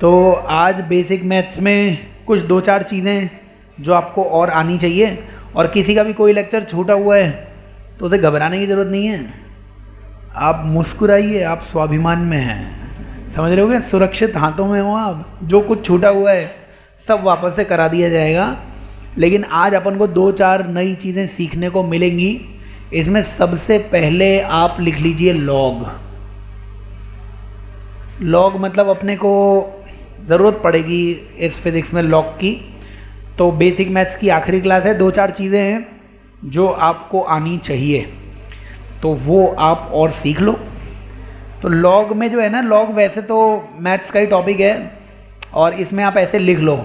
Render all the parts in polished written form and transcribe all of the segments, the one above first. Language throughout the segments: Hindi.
तो आज बेसिक मैथ्स में कुछ दो चार चीज़ें जो आपको और आनी चाहिए, और किसी का भी कोई लेक्चर छूटा हुआ है तो उसे घबराने की ज़रूरत नहीं है। आप मुस्कुराइए, आप स्वाभिमान में हैं, समझ रहे होगे, सुरक्षित हाथों में हो आप। जो कुछ छूटा हुआ है सब वापस से करा दिया जाएगा। लेकिन आज अपन को दो चार नई चीज़ें सीखने को मिलेंगी। इसमें सबसे पहले आप लिख लीजिए लॉग। लॉग मतलब अपने को ज़रूरत पड़ेगी इस फिज़िक्स में लॉग की। तो बेसिक मैथ्स की आखिरी क्लास है, दो चार चीज़ें हैं जो आपको आनी चाहिए, तो वो आप और सीख लो। तो लॉग में जो है ना, लॉग वैसे तो मैथ्स का ही टॉपिक है और इसमें आप ऐसे लिख लो।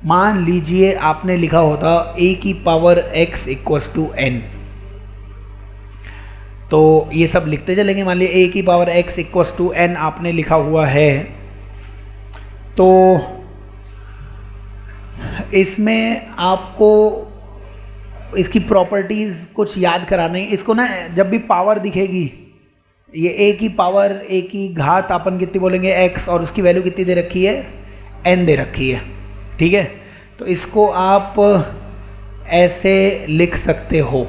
मान लीजिए आपने लिखा होता a की power x equals to n, तो ये सब लिखते चलेंगे। मान लीजिए a की power x equals to n आपने लिखा हुआ है, तो इसमें आपको इसकी प्रॉपर्टीज़ कुछ याद कराने। इसको ना जब भी पावर दिखेगी, ये a की पावर a की घात अपन कितनी बोलेंगे x, और उसकी वैल्यू कितनी दे रखी है, n दे रखी है, ठीक है। तो इसको आप ऐसे लिख सकते हो,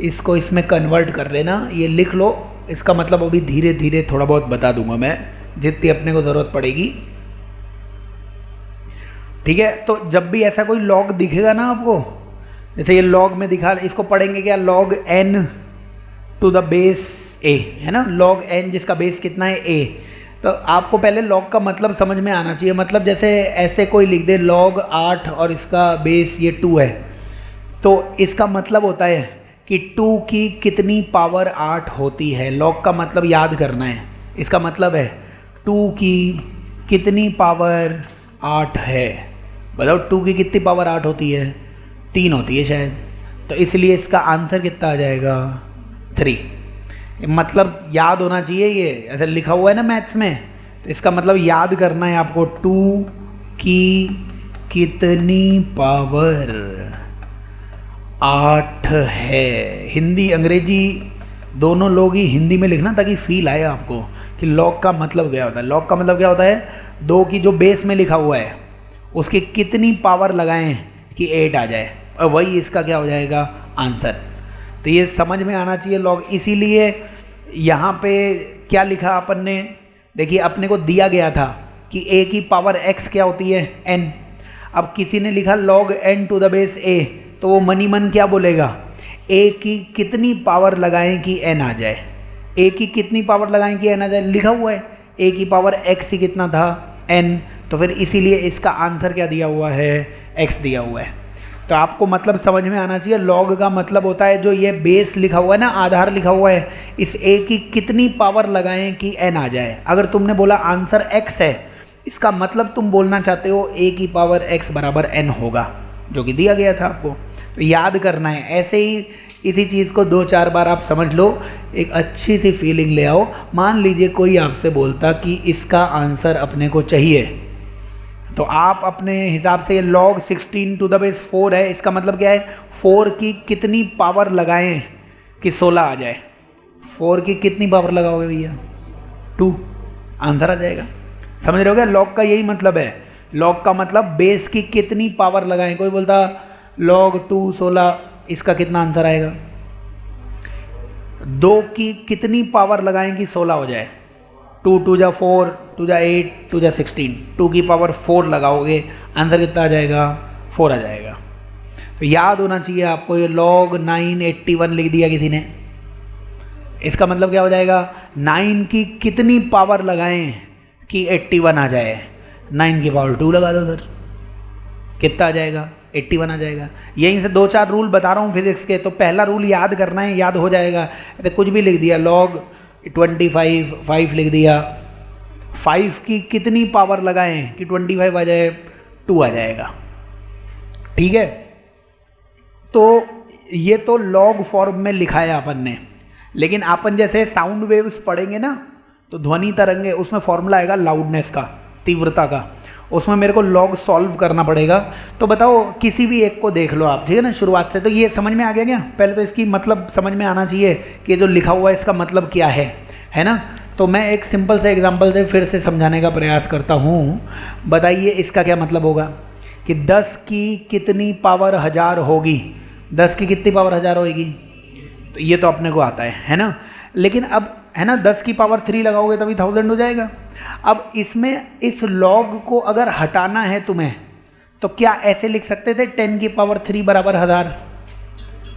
इसको इसमें कन्वर्ट कर लेना, ये लिख लो। इसका मतलब अभी धीरे धीरे थोड़ा बहुत बता दूंगा मैं, जितनी अपने को ज़रूरत पड़ेगी, ठीक है। तो जब भी ऐसा कोई लॉग दिखेगा ना आपको, जैसे ये लॉग में दिखा, इसको पढ़ेंगे क्या, log n to the base a, है ना, लॉग n जिसका बेस कितना है a। तो आपको पहले लॉग का मतलब समझ में आना चाहिए। मतलब जैसे ऐसे कोई लिख दे लॉग 8 और इसका बेस ये 2 है, तो इसका मतलब होता है कि 2 की कितनी पावर 8 होती है। लॉग का मतलब याद करना है। इसका मतलब है 2 की कितनी पावर 8 है। बताओ 2 की कितनी पावर 8 होती है, 3 होती है शायद। तो इसलिए इसका आंसर कितना आ जाएगा, 3। मतलब याद होना चाहिए, ये ऐसे लिखा हुआ है ना मैथ्स में, तो इसका मतलब याद करना है आपको। 2 की कितनी पावर 8 है। हिंदी अंग्रेजी दोनों लोग ही हिंदी में लिखना, ताकि फील आए आपको कि लॉग का मतलब क्या होता है। लॉग का मतलब क्या होता है, 2 की जो बेस में लिखा हुआ है उसकी कितनी पावर लगाएं कि 8 आ जाए, और वही इसका क्या हो जाएगा, आंसर। तो ये समझ में आना चाहिए लॉग। इसीलिए यहाँ पे क्या लिखा अपन ने, देखिए अपने को दिया गया था कि a की पावर x क्या होती है, n। अब किसी ने लिखा log n to the base a, तो वो मनी मन क्या बोलेगा, a की कितनी पावर लगाएं कि n आ जाए। a की कितनी पावर लगाएं कि n आ जाए, लिखा हुआ है a की पावर x ही कितना था, n। तो फिर इसीलिए इसका आंसर क्या दिया हुआ है, x दिया हुआ है। तो आपको मतलब समझ में आना चाहिए। लॉग का मतलब होता है जो ये बेस लिखा हुआ है ना, आधार लिखा हुआ है, इस a की कितनी पावर लगाएं कि n आ जाए। अगर तुमने बोला आंसर x है, इसका मतलब तुम बोलना चाहते हो a की पावर x बराबर n होगा, जो कि दिया गया था आपको। तो याद करना है। ऐसे ही इसी चीज़ को 2-4 बार आप समझ लो, एक अच्छी सी फीलिंग ले आओ। मान लीजिए कोई आपसे बोलता कि इसका आंसर अपने को चाहिए, तो आप अपने हिसाब से log 16 टू द बेस 4 है, इसका मतलब क्या है, 4 की कितनी पावर लगाएं कि 16 आ जाए। 4 की कितनी पावर लगाओगे भैया, 2, आंसर आ जाएगा। समझ रहे हो क्या, log का यही मतलब है। log का मतलब बेस की कितनी पावर लगाएं। कोई बोलता log 2 16, इसका कितना आंसर आएगा, 2 की कितनी पावर लगाएं कि 16 हो जाए। 2 2 जा 4, 2 जा 8, 2 जा 16, 2 की पावर 4 लगाओगे, आंसर कितना आ जाएगा, 4 आ जाएगा। तो याद होना चाहिए आपको। ये log 981 लिख दिया किसी ने, इसका मतलब क्या हो जाएगा, 9 की कितनी पावर लगाएं कि 81 आ जाए। 9 की पावर 2 लगा दो सर, कितना आ जाएगा, 81 आ जाएगा। यहीं से 2-4 रूल बता रहा हूँ फिजिक्स के। तो पहला रूल याद करना है, याद हो जाएगा। तो कुछ भी लिख दिया, log 25 5 लिख दिया, 5 की कितनी पावर लगाएं कि 25 आ जाए, 2 आ जाएगा, ठीक है। तो ये तो लॉग फॉर्म में लिखा है अपन ने। लेकिन अपन जैसे साउंड वेव्स पढ़ेंगे ना, तो ध्वनि तरंगे, उसमें फॉर्मूला आएगा लाउडनेस का, तीव्रता का। उसमें मेरे को लॉग सॉल्व करना पड़ेगा। तो बताओ किसी भी एक को देख लो आप, ठीक है ना, शुरुआत से। तो ये समझ में आ गया क्या, पहले तो इसकी मतलब समझ में आना चाहिए कि जो लिखा हुआ है इसका मतलब क्या है ना। तो मैं एक सिंपल से एग्जांपल से फिर से समझाने का प्रयास करता हूँ। बताइए इसका क्या मतलब होगा कि 10 की कितनी पावर 1000 होगी, 10 की कितनी पावर 1000 होगी, तो ये तो अपने को आता है ना। लेकिन अब है ना 10 की पावर 3 लगाओगे तभी 1000 हो जाएगा। अब इसमें इस लॉग को अगर हटाना है तुम्हें तो क्या ऐसे लिख सकते थे 10 की पावर 3 बराबर 1000,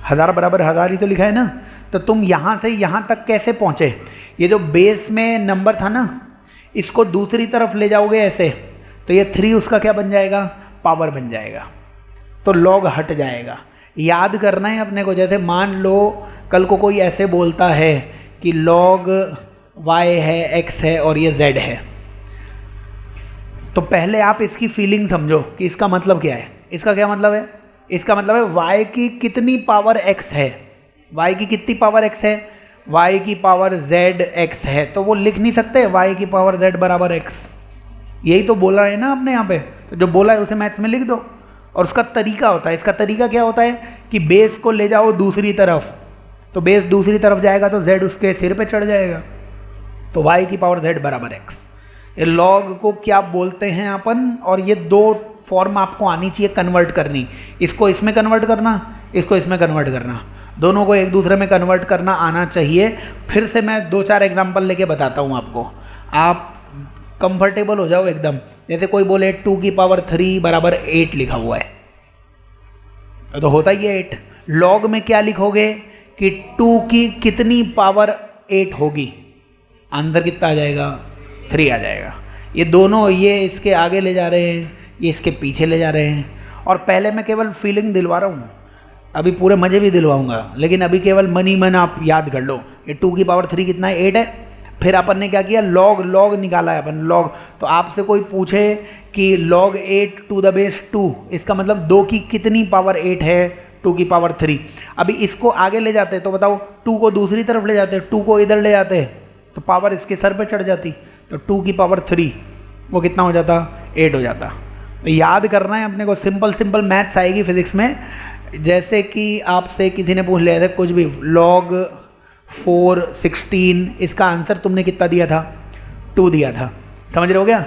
1000 बराबर 1000 ही तो लिखा है ना। तो तुम यहाँ से यहाँ तक कैसे पहुँचे, ये जो बेस में नंबर था ना इसको दूसरी तरफ ले जाओगे ऐसे, तो ये 3 उसका क्या बन जाएगा, पावर बन जाएगा, तो लॉग हट जाएगा। याद करना है अपने को। जैसे मान लो कल को कोई ऐसे बोलता है कि log y है, x है और ये z है, तो पहले आप इसकी फीलिंग समझो कि इसका मतलब क्या है। इसका क्या मतलब है, इसका मतलब है y की कितनी पावर x है, y की कितनी पावर x है, y की पावर z x है, तो वो लिख नहीं सकते y की पावर z बराबर x। यही तो बोला है ना आपने यहाँ पे, तो जो बोला है उसे मैथ्स में लिख दो। और उसका तरीका होता है, इसका तरीका क्या होता है कि बेस को ले जाओ दूसरी तरफ, तो बेस दूसरी तरफ जाएगा तो z उसके सिर पे चढ़ जाएगा, तो y की पावर z बराबर x। ये लॉग को क्या बोलते हैं अपन, और ये दो फॉर्म आपको आनी चाहिए कन्वर्ट करनी, इसको इसमें कन्वर्ट करना, इसको इसमें कन्वर्ट करना, दोनों को एक दूसरे में कन्वर्ट करना आना चाहिए। फिर से मैं 2-4 एग्जांपल लेके बताता हूँ आपको, आप कंफर्टेबल हो जाओ एकदम। जैसे कोई बोले 2 की पावर 3 बराबर 8 लिखा हुआ है, तो होता ही है 8। लॉग में क्या लिखोगे कि 2 की कितनी पावर 8 होगी, आंसर कितना आ जाएगा, 3 आ जाएगा। ये दोनों, ये इसके आगे ले जा रहे हैं, ये इसके पीछे ले जा रहे हैं। और पहले मैं केवल फीलिंग दिलवा रहा हूँ, अभी पूरे मजे भी दिलवाऊंगा, लेकिन अभी केवल मन ही मन आप याद कर लो। ये 2 की पावर 3 कितना है, 8 है। फिर अपन ने क्या किया, लॉग निकाला है अपन, लॉग। तो आपसे कोई पूछे कि log 8 टू द बेस 2, इसका मतलब 2 की कितनी पावर 8 है, 2 की पावर 3। अभी इसको आगे ले जाते तो बताओ, 2 को दूसरी तरफ ले जाते, 2 को इधर ले जाते तो पावर इसके सर पे चढ़ जाती, तो 2 की पावर 3 वो कितना हो जाता, 8 हो जाता। तो याद करना है अपने को, सिंपल मैथ्स आएगी फिजिक्स में। जैसे कि आपसे किसी ने पूछ लिया था कुछ भी, log 4 16, इसका आंसर तुमने कितना दिया था, 2 दिया था, समझ रहे हो क्या।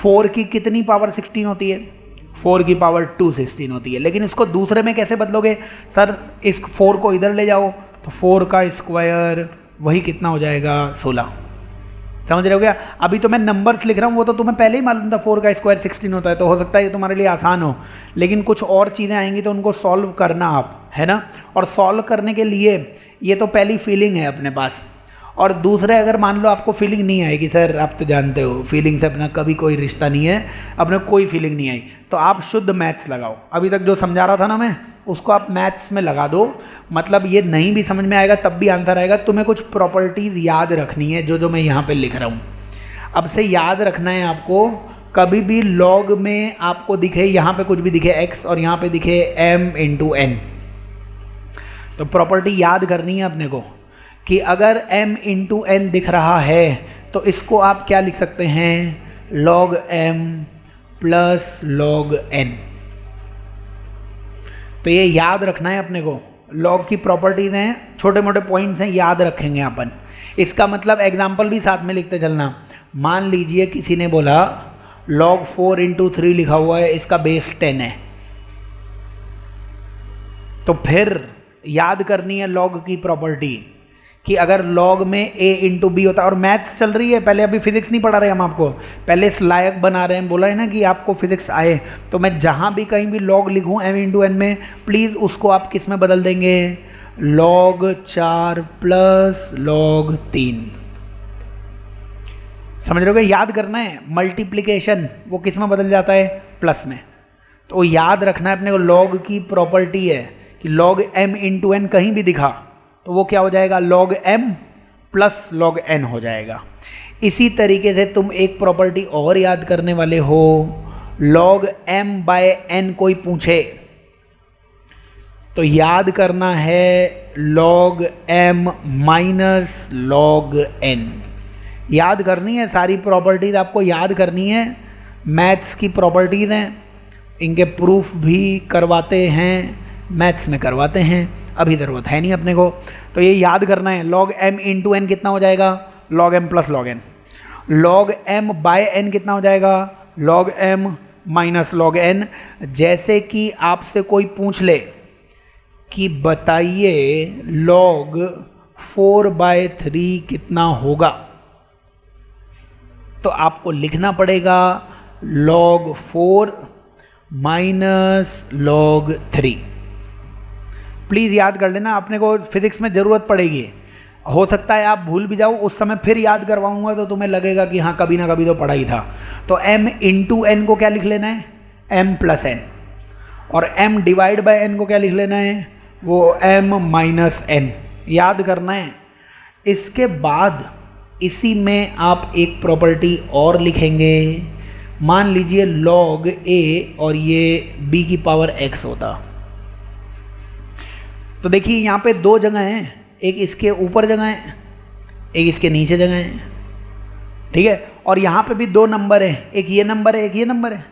4 की कितनी पावर 16 होती है, 4 की पावर 2 16 होती है। लेकिन इसको दूसरे में कैसे बदलोगे, सर इस 4 को इधर ले जाओ, तो 4 का स्क्वायर वही कितना हो जाएगा, 16। समझ रहे हो क्या। अभी तो मैं नंबर्स लिख रहा हूँ, वो तो तुम्हें पहले ही मालूम था 4 का स्क्वायर 16 होता है, तो हो सकता है ये तुम्हारे लिए आसान हो। लेकिन कुछ और चीज़ें आएंगी तो उनको सॉल्व करना आप, है ना। और सॉल्व करने के लिए ये तो पहली फीलिंग है अपने पास। और दूसरे, अगर मान लो आपको फीलिंग नहीं आएगी, सर आप तो जानते हो फीलिंग से अपना कभी कोई रिश्ता नहीं है, अपने कोई फीलिंग नहीं आई, तो आप शुद्ध मैथ्स लगाओ। अभी तक जो समझा रहा था ना मैं, उसको आप मैथ्स में लगा दो। मतलब ये नहीं भी समझ में आएगा तब भी आंसर आएगा। तुम्हें कुछ प्रॉपर्टीज याद रखनी है, जो मैं यहाँ पे लिख रहा हूँ। अब से याद रखना है आपको, कभी भी लॉग में आपको दिखे, यहाँ पे कुछ भी दिखे x और यहाँ पे दिखे m × n, तो प्रॉपर्टी याद करनी है अपने को कि अगर m × n दिख रहा है तो इसको आप क्या लिख सकते हैं, log m + log n। तो ये याद रखना है अपने को। लॉग की प्रॉपर्टीज हैं, छोटे मोटे पॉइंट्स हैं, याद रखेंगे अपन। इसका मतलब एग्जाम्पल भी साथ में लिखते चलना। मान लीजिए किसी ने बोला log 4 × 3 लिखा हुआ है, इसका बेस 10 है, तो फिर याद करनी है लॉग की प्रॉपर्टी कि अगर लॉग में a × b होता है। और मैथ्स चल रही है, पहले अभी फिजिक्स नहीं पढ़ा रहे हम आपको, पहले इस लायक बना रहे हैं। बोला है ना कि आपको फिजिक्स आए, तो मैं जहां भी कहीं भी लॉग लिखूं m × n में, प्लीज़ उसको आप किस में बदल देंगे, log 4 + log 3। समझ रहे हो, याद करना है। मल्टीप्लिकेशन वो किस में बदल जाता है, प्लस में। तो याद रखना है अपने को, लॉग की प्रॉपर्टी है कि log m × n कहीं भी दिखा तो वो क्या हो जाएगा, log m + log n हो जाएगा। इसी तरीके से तुम एक प्रॉपर्टी और याद करने वाले हो, log m/n कोई पूछे तो याद करना है log m - log n। याद करनी है, सारी प्रॉपर्टीज आपको याद करनी है। मैथ्स की प्रॉपर्टीज हैं, इनके प्रूफ भी करवाते हैं, मैथ्स में करवाते हैं, अभी ज़रूरत है नहीं अपने को। तो ये याद करना है, log m × n कितना हो जाएगा, log m plus log n। log m by n कितना हो जाएगा? log m minus log n। जैसे कि आपसे कोई पूछ ले कि बताइए log 4/3 कितना होगा, तो आपको लिखना पड़ेगा log 4 माइनस log 3। प्लीज याद कर लेना, अपने को फिजिक्स में जरूरत पड़ेगी। हो सकता है आप भूल भी जाओ, उस समय फिर याद करवाऊंगा तो तुम्हें लगेगा कि हाँ कभी ना कभी तो पढ़ा ही था। तो m इंटू n को क्या लिख लेना है? m plus n। और m डिवाइड बाय n को क्या लिख लेना है? वो m माइनस n। याद करना है। इसके बाद इसी में आप एक प्रॉपर्टी और लिखेंगे। मान लीजिए log a और ये b की पावर x होता, तो देखिए यहाँ पे दो जगह हैं, एक इसके ऊपर जगह है, एक इसके नीचे जगह है, ठीक है। और यहाँ पे भी दो नंबर है, एक ये नंबर है, एक ये नंबर है।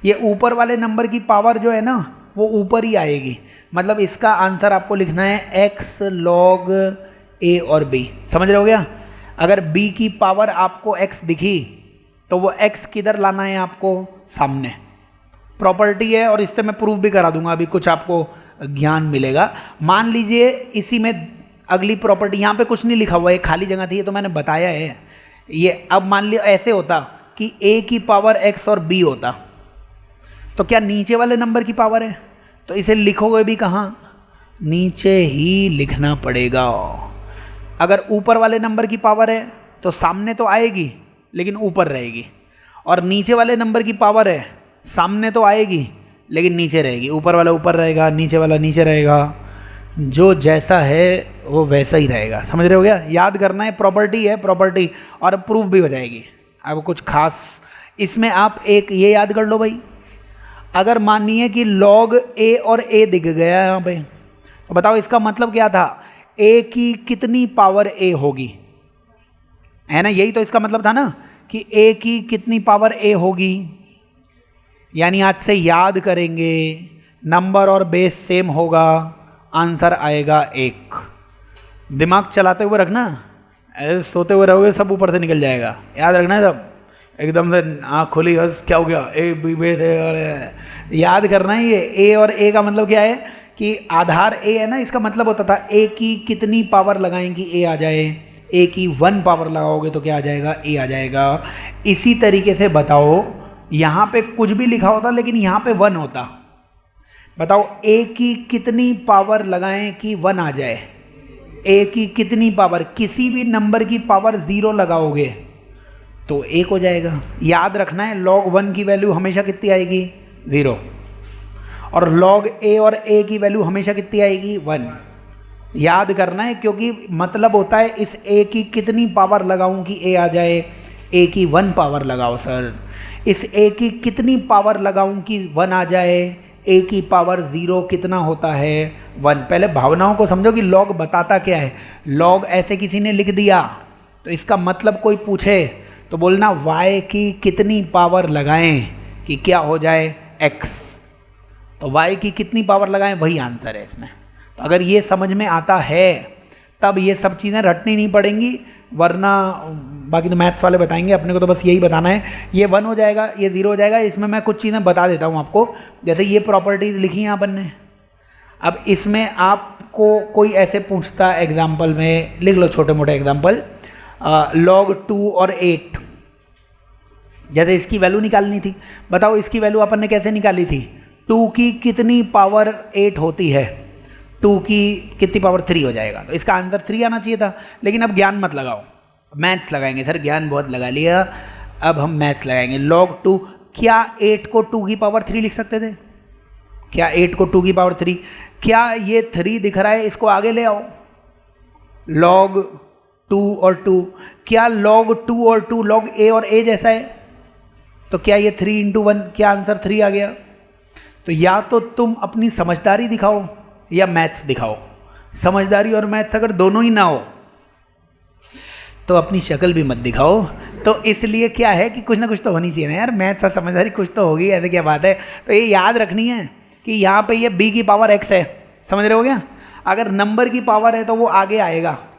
ये ऊपर वाले नंबर की पावर जो है ना वो ऊपर ही आएगी, मतलब इसका आंसर आपको लिखना है x log a और b। समझ रहे हो गया? अगर b की पावर आपको x दिखी तो वो x किधर लाना है आपको? सामने। प्रॉपर्टी है और इससे मैं प्रूफ भी करा दूंगा, अभी कुछ आपको ज्ञान मिलेगा। मान लीजिए इसी में अगली प्रॉपर्टी, यहाँ पे कुछ नहीं लिखा हुआ है, खाली जगह थी, ये तो मैंने बताया है ये। अब मान लिया ऐसे होता कि a की पावर x और b होता, तो क्या नीचे वाले नंबर की पावर है? तो इसे लिखोगे भी कहाँ? नीचे ही लिखना पड़ेगा। अगर ऊपर वाले नंबर की पावर है तो सामने तो आएगी लेकिन ऊपर रहेगी, और नीचे वाले नंबर की पावर है सामने तो आएगी लेकिन नीचे रहेगी। ऊपर वाला ऊपर रहेगा, नीचे वाला नीचे रहेगा, जो जैसा है वो वैसा ही रहेगा। समझ रहे हो गया? याद करना है, प्रॉपर्टी है, प्रॉपर्टी, और प्रूफ भी हो जाएगी। अब कुछ खास इसमें आप एक ये याद कर लो भाई, अगर मानिए कि log a और a दिख गया यहाँ पे, तो बताओ इसका मतलब क्या था? a की कितनी पावर a होगी, है ना? यही तो इसका मतलब था ना कि a की कितनी पावर a होगी। यानी आज से याद करेंगे, नंबर और बेस सेम होगा, आंसर आएगा 1। दिमाग चलाते हुए रखना, ऐसे सोते हुए रहोगे सब ऊपर से निकल जाएगा। याद रखना है सब, एकदम से आँख खोली बस क्या हो गया, ए बी बेस है, और याद करना है। ये ए और ए का मतलब क्या है कि आधार ए है ना, इसका मतलब होता था ए की कितनी पावर लगाएंगी ए आ जाए, ए की 1 पावर लगाओगे तो क्या आ जाएगा? ए आ जाएगा। इसी तरीके से बताओ, यहाँ पे कुछ भी लिखा होता लेकिन यहाँ पे 1 होता। बताओ a की कितनी पावर लगाएं कि 1 आ जाए? a की कितनी पावर, किसी भी नंबर की पावर 0 लगाओगे तो 1 हो जाएगा। याद रखना है log 1 की वैल्यू हमेशा कितनी आएगी? 0। और log a और a की वैल्यू हमेशा कितनी आएगी? 1। याद करना है, क्योंकि मतलब होता है इस a की कितनी पावर लगाऊं कि a आ जाए? a की 1 पावर लगाओ सर। इस a की कितनी पावर लगाऊं कि 1 आ जाए? a की पावर 0 कितना होता है? 1। पहले भावनाओं को समझो कि log बताता क्या है। log ऐसे किसी ने लिख दिया तो इसका मतलब कोई पूछे तो बोलना y की कितनी पावर लगाएं कि क्या हो जाए? x। तो y की कितनी पावर लगाएं वही आंसर है इसमें। तो अगर ये समझ में आता है तब ये सब चीज़ें रटनी नहीं पड़ेंगी, वरना बाकी तो मैथ्स वाले बताएंगे, अपने को तो बस यही बताना है। ये 1 हो जाएगा, ये 0 हो जाएगा। इसमें मैं कुछ चीज़ें बता देता हूँ आपको, जैसे ये प्रॉपर्टीज लिखी हैं अपन ने। अब इसमें आपको कोई ऐसे पूछता एग्जाम्पल में, लिख लो छोटे मोटे एग्जाम्पल, log 2 और 8, जैसे इसकी वैल्यू निकालनी थी। बताओ इसकी वैल्यू अपन ने कैसे निकाली थी? 2 की कितनी पावर 8 होती है? 2 की कितनी पावर 3 हो जाएगा, तो इसका आंसर 3 आना चाहिए था। लेकिन अब ज्ञान मत लगाओ, मैथ्स लगाएंगे। सर ज्ञान बहुत लगा लिया, अब हम मैथ्स लगाएंगे। log 2, क्या 8 को 2 की पावर 3 लिख सकते थे? क्या 8 को 2 की पावर 3? क्या ये 3 दिख रहा है, इसको आगे ले आओ। log 2 और 2, क्या log 2 और 2 log a और a जैसा है? तो क्या ये 3 × 1, क्या आंसर 3 आ गया? तो या तो तुम अपनी समझदारी दिखाओ या मैथ्स दिखाओ। समझदारी और मैथ्स अगर दोनों ही ना हो तो अपनी शक्ल भी मत दिखाओ। तो इसलिए क्या है कि कुछ ना कुछ तो होनी चाहिए ना यार, मैथ्स और समझदारी कुछ तो होगी, ऐसे क्या बात है। तो ये याद रखनी है कि यहाँ पे ये b की पावर x है, समझ रहे हो क्या? अगर नंबर की पावर है तो वो आगे आएगा,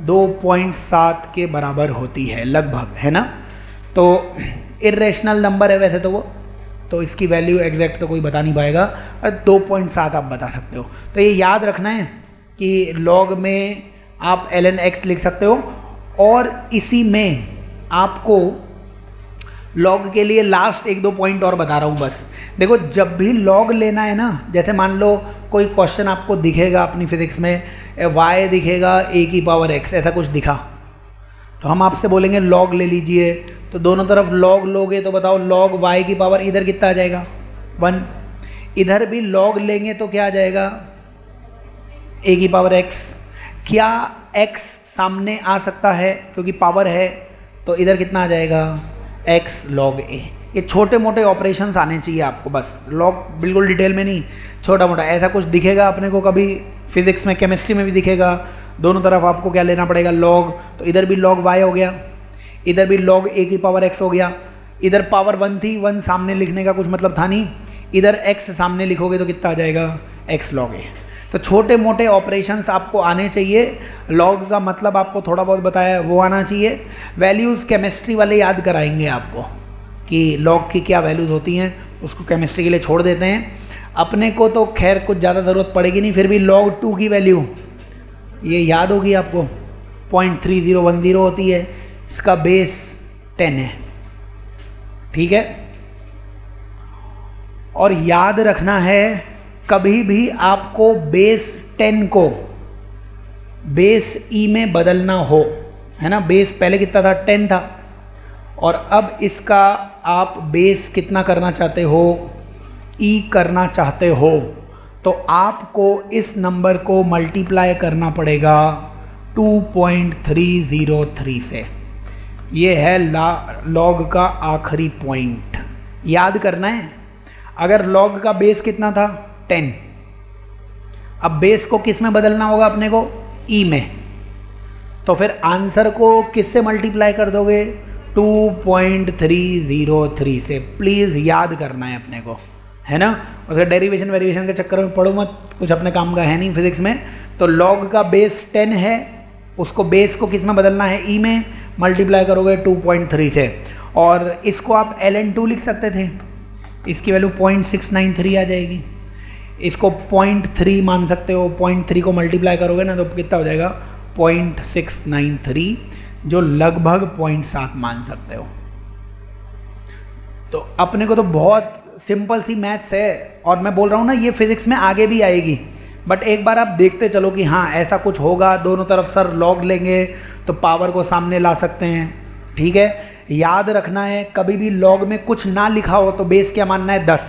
2.7 के बराबर होती है लगभग, है ना। तो इर्रेशनल नंबर है वैसे तो वो, तो इसकी वैल्यू एग्जैक्ट तो कोई बता नहीं पाएगा, 2.7 आप बता सकते हो। तो ये याद रखना है कि लॉग में आप ln x लिख सकते हो, और इसी में आपको लॉग के लिए लास्ट 1-2 पॉइंट और बता रहा हूँ बस। देखो जब भी लॉग लेना है ना, जैसे मान लो कोई क्वेश्चन आपको दिखेगा अपनी फिजिक्स में, y दिखेगा a⁴x, ऐसा कुछ दिखा, तो हम आपसे बोलेंगे लॉग ले लीजिए, तो दोनों तरफ लॉग लोगे तो बताओ लॉग y⁴ इधर कितना आ जाएगा 1, इधर भी लॉग लेंगे तो क्या आ जाएगा a⁴x। क्या x सामने आ सकता है क्योंकि पावर है, तो इधर कितना आ जाएगा x log a। ये छोटे मोटे ऑपरेशंस आने चाहिए आपको बस, लॉग बिल्कुल डिटेल में नहीं, छोटा मोटा ऐसा कुछ दिखेगा अपने को, कभी फिजिक्स में केमिस्ट्री में भी दिखेगा, दोनों तरफ आपको क्या लेना पड़ेगा लॉग, तो इधर भी log y हो गया, इधर भी log a⁴x हो गया, इधर पावर 1 थी, 1 सामने लिखने का कुछ मतलब था नहीं, इधर x सामने लिखोगे तो कितना आ जाएगा x log a। तो छोटे मोटे ऑपरेशंस आपको आने चाहिए, लॉग का मतलब आपको थोड़ा बहुत बताया वो आना चाहिए। वैल्यूज़ केमिस्ट्री वाले याद कराएंगे आपको कि लॉग की क्या वैल्यूज़ होती हैं, उसको केमिस्ट्री के लिए छोड़ देते हैं। अपने को तो खैर कुछ ज़्यादा ज़रूरत पड़ेगी नहीं, फिर भी log 2 की वैल्यू ये याद होगी आपको, 0.3010 होती है, इसका बेस 10 है, ठीक है। और याद रखना है कभी भी आपको बेस 10 को बेस ई में बदलना हो, है ना, बेस पहले कितना था 10 था, और अब इसका आप बेस कितना करना चाहते हो ई करना चाहते हो, तो आपको इस नंबर को मल्टीप्लाई करना पड़ेगा 2.303 से। ये है लॉग का आखिरी पॉइंट, याद करना है। अगर लॉग का बेस कितना था 10, अब बेस को किस में बदलना होगा अपने को ई में, तो फिर आंसर को किससे मल्टीप्लाई कर दोगे 2.303 से। प्लीज़ याद करना है अपने को, है ना। उसका डेरिवेशन वेरिएशन के चक्कर में पढ़ो मत, कुछ अपने काम का है नहीं फिजिक्स में। तो लॉग का बेस 10 है, उसको बेस को किस में बदलना है ई में, मल्टीप्लाई करोगे 2.3 से, और इसको आप ln2 लिख सकते थे, इसकी वैल्यू 0.693 आ जाएगी, इसको 0.3 मान सकते हो, 0.3 को मल्टीप्लाई करोगे ना तो कितना हो जाएगा 0.693, जो लगभग 0.7 मान सकते हो। तो अपने को तो बहुत सिंपल सी मैथ्स है, और मैं बोल रहा हूँ ना ये फिजिक्स में आगे भी आएगी, बट एक बार आप देखते चलो कि हाँ ऐसा कुछ होगा, दोनों तरफ सर लॉग लेंगे तो पावर को सामने ला सकते हैं, ठीक है। याद रखना है कभी भी लॉग में कुछ ना लिखा हो तो बेस क्या मानना है 10,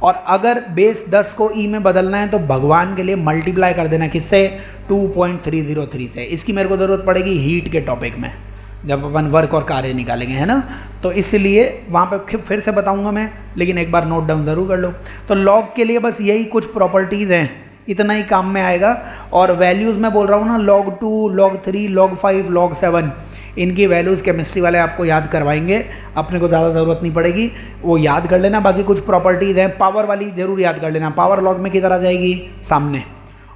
और अगर बेस 10 को ई में बदलना है तो भगवान के लिए मल्टीप्लाई कर देना किससे 2.303 से। इसकी मेरे को ज़रूरत पड़ेगी हीट के टॉपिक में, जब अपन वर्क और कार्य निकालेंगे, है ना। तो इसलिए वहाँ पे फिर से बताऊंगा मैं, लेकिन एक बार नोट डाउन ज़रूर कर लो। तो लॉग के लिए बस यही कुछ प्रॉपर्टीज़ हैं, इतना ही काम में आएगा। और वैल्यूज़ मैं बोल रहा हूँ ना, log 2, log 3, log 5, log 7, इनकी वैल्यूज़ केमिस्ट्री वाले आपको याद करवाएंगे, अपने को ज़्यादा ज़रूरत नहीं पड़ेगी, वो याद कर लेना। बाकी कुछ प्रॉपर्टीज़ हैं, पावर वाली ज़रूर याद कर लेना, पावर लॉग में किधर आ जाएगी सामने,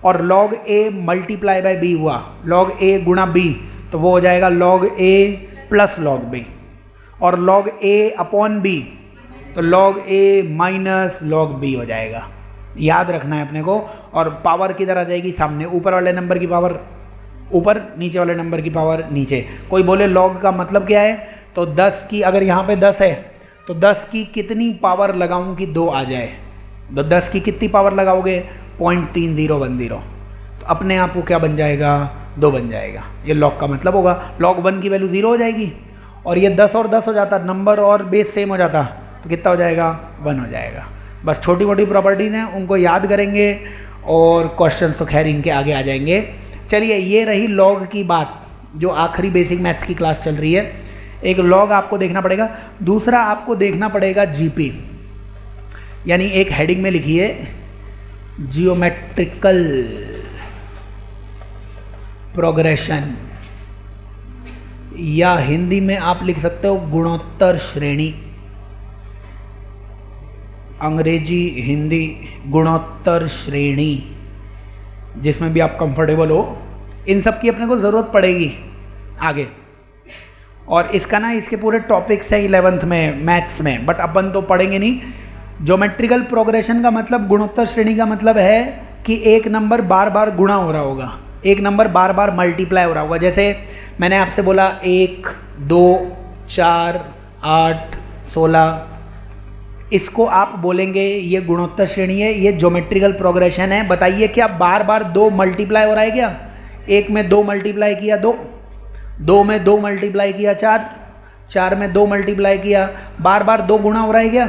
और log a multiply by b हुआ, log a गुणा b, तो वो हो जाएगा log a plus log b, और log a अपॉन b तो log a minus log b हो जाएगा। याद रखना है अपने को। और पावर किधर आ जाएगी सामने, ऊपर वाले नंबर की पावर ऊपर, नीचे वाले नंबर की पावर नीचे। कोई बोले log का मतलब क्या है, तो 10 की, अगर यहाँ पे 10 है तो 10 की कितनी पावर लगाऊं कि 2 आ जाए, तो 10 की कितनी पावर लगाओगे 0.3010, तो अपने आप को क्या बन जाएगा 2 बन जाएगा। ये log का मतलब होगा। log 1 की वैल्यू 0 हो जाएगी, और ये 10 और 10 हो जाता, नंबर और बेस सेम हो जाता, तो कितना हो जाएगा 1 हो जाएगा। बस छोटी मोटी प्रॉपर्टीज़ हैं, उनको याद करेंगे और क्वेश्चन तो खैर इनके आगे आ जाएंगे। चलिए, ये रही लॉग की बात, जो आखिरी बेसिक मैथ्स की क्लास चल रही है। एक लॉग आपको देखना पड़ेगा, दूसरा आपको देखना पड़ेगा जीपी, यानी एक हेडिंग में लिखिए जियोमेट्रिकल प्रोग्रेशन, या हिंदी में आप लिख सकते हो गुणोत्तर श्रेणी, अंग्रेजी हिंदी गुणोत्तर श्रेणी, जिसमें भी आप कंफर्टेबल हो। इन सब की अपने को ज़रूरत पड़ेगी आगे। और इसका ना इसके पूरे टॉपिक्स है 11th में मैथ्स में, बट अपन तो पढ़ेंगे नहीं। ज्योमेट्रिकल प्रोग्रेशन का मतलब, गुणोत्तर श्रेणी का मतलब है कि एक नंबर बार बार गुणा हो रहा होगा, एक नंबर बार बार मल्टीप्लाई हो रहा होगा। जैसे मैंने आपसे बोला 1, 2, 4, 8, 16, इसको आप बोलेंगे ये गुणोत्तर श्रेणी है, ये ज्योमेट्रिकल प्रोग्रेशन है। बताइए क्या बार बार 2 मल्टीप्लाई हो रहा है क्या? 1 में 2 मल्टीप्लाई किया 2, 2 में 2 मल्टीप्लाई किया 4, 4 में 2 मल्टीप्लाई किया, बार बार 2 गुणा हो रहा है क्या?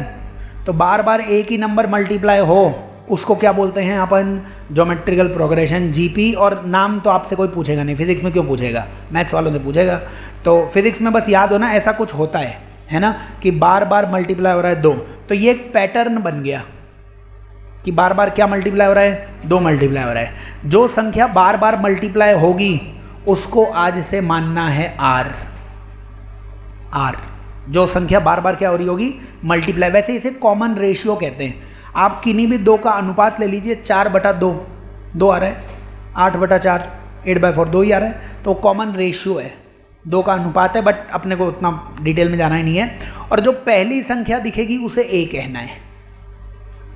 तो बार बार एक ही नंबर मल्टीप्लाई हो उसको क्या बोलते हैं अपन? Geometrical progression, GP. और नाम तो आपसे कोई पूछेगा नहीं, फिजिक्स में क्यों पूछेगा, मैथ्स वालों से पूछेगा। तो फिजिक्स में बस याद हो ना ऐसा कुछ होता है ना, कि बार बार मल्टीप्लाई हो रहा है 2। तो ये एक पैटर्न बन गया कि बार बार क्या मल्टीप्लाई हो रहा है? 2 मल्टीप्लाई हो रहा है। जो संख्या बार बार मल्टीप्लाई होगी उसको आज से मानना है आर। आर जो संख्या बार बार क्या हो रही होगी? मल्टीप्लाई। वैसे इसे कॉमन रेशियो कहते हैं। आप किन्हीं भी 2 का अनुपात ले लीजिए, 4/2, 2 आ रहा है, 8/4, 8/4, 2 ही आ रहा है। तो कॉमन रेशियो है, 2 का अनुपात है, बट अपने को उतना डिटेल में जाना ही नहीं है। और जो पहली संख्या दिखेगी उसे ए कहना है।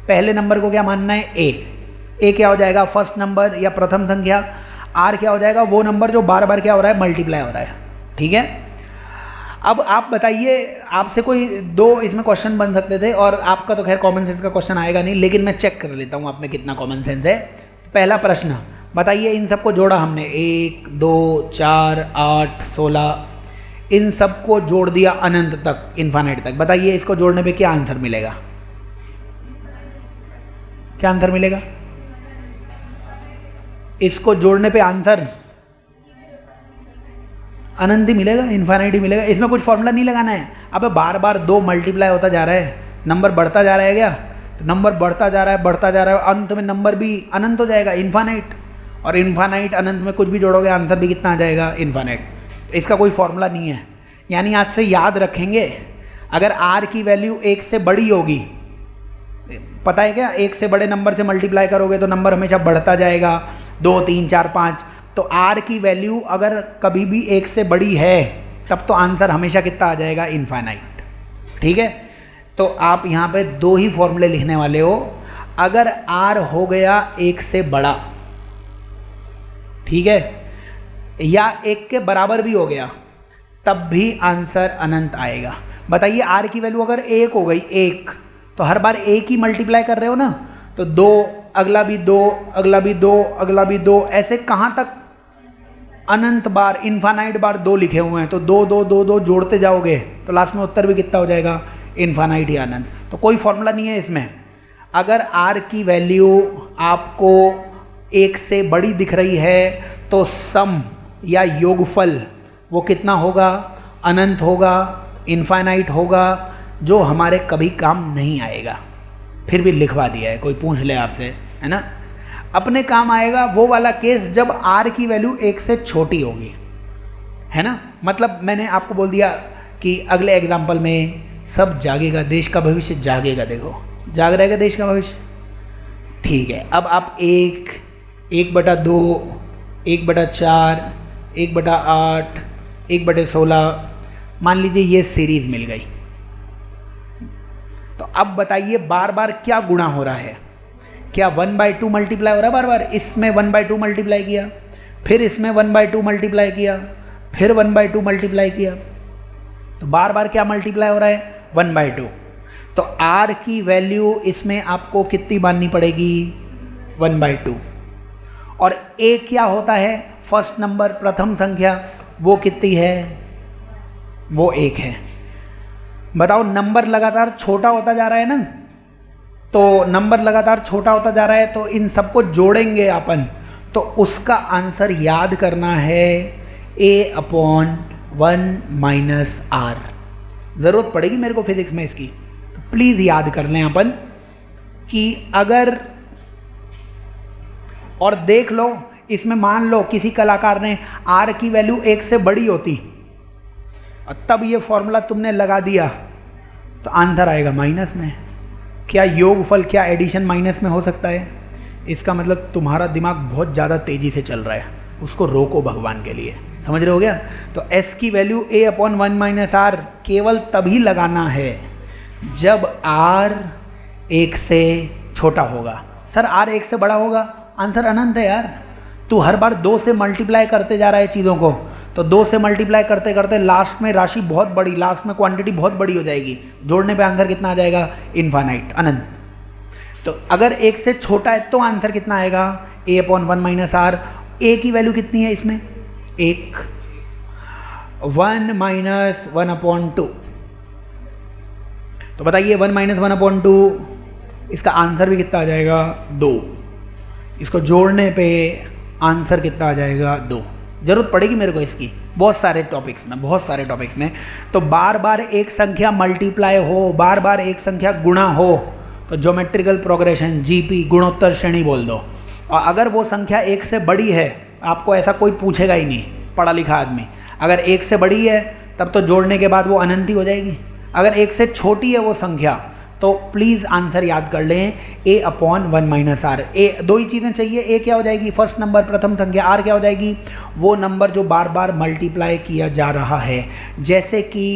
पहले नंबर को क्या मानना है? ए। ए क्या हो जाएगा? फर्स्ट नंबर या प्रथम संख्या। आर क्या हो जाएगा? वो नंबर जो बार बार क्या हो रहा है? मल्टीप्लाई हो रहा है। ठीक है। अब आप बताइए, आपसे कोई 2 इसमें क्वेश्चन बन सकते थे, और आपका तो खैर कॉमन सेंस का क्वेश्चन आएगा नहीं, लेकिन मैं चेक कर लेता हूँ आप में कितना कॉमन सेंस है। पहला प्रश्न, बताइए इन सबको जोड़ा हमने, 1, 2, 4, 8, 16, इन सबको जोड़ दिया अनंत तक, इन्फानाइट तक। बताइए इसको जोड़ने पे क्या आंसर मिलेगा? क्या आंसर मिलेगा? इसको जोड़ने पे आंसर अनंत ही मिलेगा, इन्फानाइट ही मिलेगा। इसमें कुछ फॉर्मूला नहीं लगाना है। अब बार बार 2 मल्टीप्लाई होता जा रहा है, नंबर बढ़ता जा रहा है क्या? तो नंबर बढ़ता जा रहा है, बढ़ता जा रहा है, अंत में नंबर भी अनंत हो जाएगा, इन्फानाइट। और इन्फानाइट अनंत में कुछ भी जोड़ोगे आंसर भी कितना आ जाएगा? इन्फानाइट। इसका कोई फॉर्मूला नहीं है। यानी आज से याद रखेंगे, अगर आर की वैल्यू 1 से बड़ी होगी, पता है क्या, 1 से बड़े नंबर से मल्टीप्लाई करोगे तो नंबर हमेशा बढ़ता जाएगा, 2, 3, 4, 5। तो आर की वैल्यू अगर कभी भी 1 से बड़ी है तब तो आंसर हमेशा कितना आ जाएगा? इन्फानाइट। ठीक है। तो आप यहाँ पे 2 ही फॉर्मूले लिखने वाले हो। अगर आर हो गया 1 से बड़ा, ठीक है, या 1 के बराबर भी हो गया, तब भी आंसर अनंत आएगा। बताइए आर की वैल्यू अगर 1 हो गई, 1, तो हर बार 1 ही मल्टीप्लाई कर रहे हो ना, तो 2, अगला भी 2, अगला भी 2, अगला भी 2, ऐसे कहाँ तक? अनंत बार, इन्फानाइट बार 2 लिखे हुए हैं। तो 2, 2, 2, 2 जोड़ते जाओगे तो लास्ट में उत्तर भी कितना हो जाएगा? इन्फानाइट या अनंत। तो कोई फॉर्मूला नहीं है इसमें। अगर आर की वैल्यू आपको 1 से बड़ी दिख रही है तो सम या योगफल वो कितना होगा? अनंत होगा, इन्फानाइट होगा, जो हमारे कभी काम नहीं आएगा। फिर भी लिखवा दिया है, कोई पूछ ले आपसे, है ना। अपने काम आएगा वो वाला केस जब आर की वैल्यू 1 से छोटी होगी, है ना। मतलब मैंने आपको बोल दिया कि अगले एग्जाम्पल में सब जागेगा, देश का भविष्य जागेगा। देखो जाग रहेगा देश का भविष्य। ठीक है। अब आप 1, 1/2, 1/4, 1/8, 1/16 मान लीजिए ये सीरीज मिल गई। तो अब बताइए बार बार क्या गुणा हो रहा है? क्या 1/2 मल्टीप्लाई हो रहा है बार बार? इसमें 1/2 मल्टीप्लाई किया, फिर इसमें 1/2 मल्टीप्लाई किया, फिर 1/2 मल्टीप्लाई किया, तो बार बार क्या मल्टीप्लाई हो रहा है? 1/2। तो आर की वैल्यू इसमें आपको कितनी माननी पड़ेगी? 1/2। और ए क्या होता है? फर्स्ट नंबर, प्रथम संख्या, वो कितनी है? वो 1 है। बताओ नंबर लगातार छोटा होता जा रहा है ना, तो नंबर लगातार छोटा होता जा रहा है, तो इन सबको जोड़ेंगे अपन, तो उसका आंसर याद करना है a/1 - r। जरूरत पड़ेगी मेरे को फिजिक्स में इसकी, तो प्लीज याद कर लें अपन कि अगर, और देख लो इसमें मान लो किसी कलाकार ने r की वैल्यू 1 से बड़ी होती और तब ये फॉर्मूला तुमने लगा दिया, तो आंसर आएगा माइनस में। क्या योगफल, क्या एडिशन माइनस में हो सकता है? इसका मतलब तुम्हारा दिमाग बहुत ज़्यादा तेज़ी से चल रहा है, उसको रोको भगवान के लिए। समझ रहे हो गया? तो s की value a upon 1 minus r केवल तभी लगाना है जब r 1 से छोटा होगा। सर r 1 से बड़ा होगा? आंसर अनंत है यार। तू हर बार 2 से मल्टीप्लाई करते जा रहा है चीज़ों को, तो 2 से मल्टीप्लाई करते करते लास्ट में राशि बहुत बड़ी, लास्ट में क्वांटिटी बहुत बड़ी हो जाएगी। जोड़ने पे आंसर कितना आ जाएगा? इनफाइनाइट, अनंत। तो अगर 1 से छोटा है तो आंसर कितना आएगा? a upon 1 minus r. a की वैल्यू कितनी है इसमें? 1, 1 माइनस 1 अपॉन 2। तो बताइए 1 माइनस 1 अपॉन 2, इसका आंसर भी कितना आ जाएगा? 2। इसको जोड़ने पे आंसर कितना आ जाएगा? 2। जरूरत पड़ेगी मेरे को इसकी बहुत सारे टॉपिक्स में। तो बार बार एक संख्या मल्टीप्लाई हो, बार बार एक संख्या गुणा हो, तो ज्योमेट्रिकल प्रोग्रेशन जीपी गुणोत्तर श्रेणी बोल दो। और अगर वो संख्या 1 से बड़ी है, आपको ऐसा कोई पूछेगा ही नहीं, पढ़ा लिखा आदमी। अगर 1 से बड़ी है तब तो जोड़ने के बाद वो अनंत ही हो जाएगी। अगर 1 से छोटी है वो संख्या, तो प्लीज़ आंसर याद कर लें, a अपॉन 1 माइनस आर। ए दो ही चीज़ें चाहिए, a क्या हो जाएगी? फर्स्ट नंबर, प्रथम संख्या। r क्या हो जाएगी? वो नंबर जो बार बार मल्टीप्लाई किया जा रहा है। जैसे कि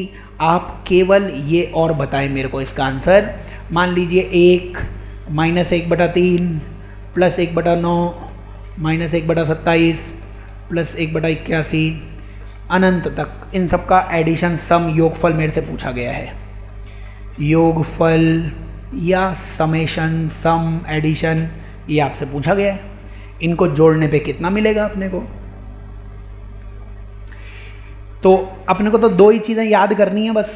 आप केवल ये और बताएं मेरे को इसका आंसर। मान लीजिए 1 माइनस 1/3 प्लस 1/9 माइनस 1/27 प्लस 1/81 अनंत तक, इन सब का एडिशन, सम, योगफल मेरे से पूछा गया है। योगफल या समेशन, सम, एडिशन, ये आपसे पूछा गया है। इनको जोड़ने पे कितना मिलेगा अपने को? तो अपने को तो 2 ही चीज़ें याद करनी है बस।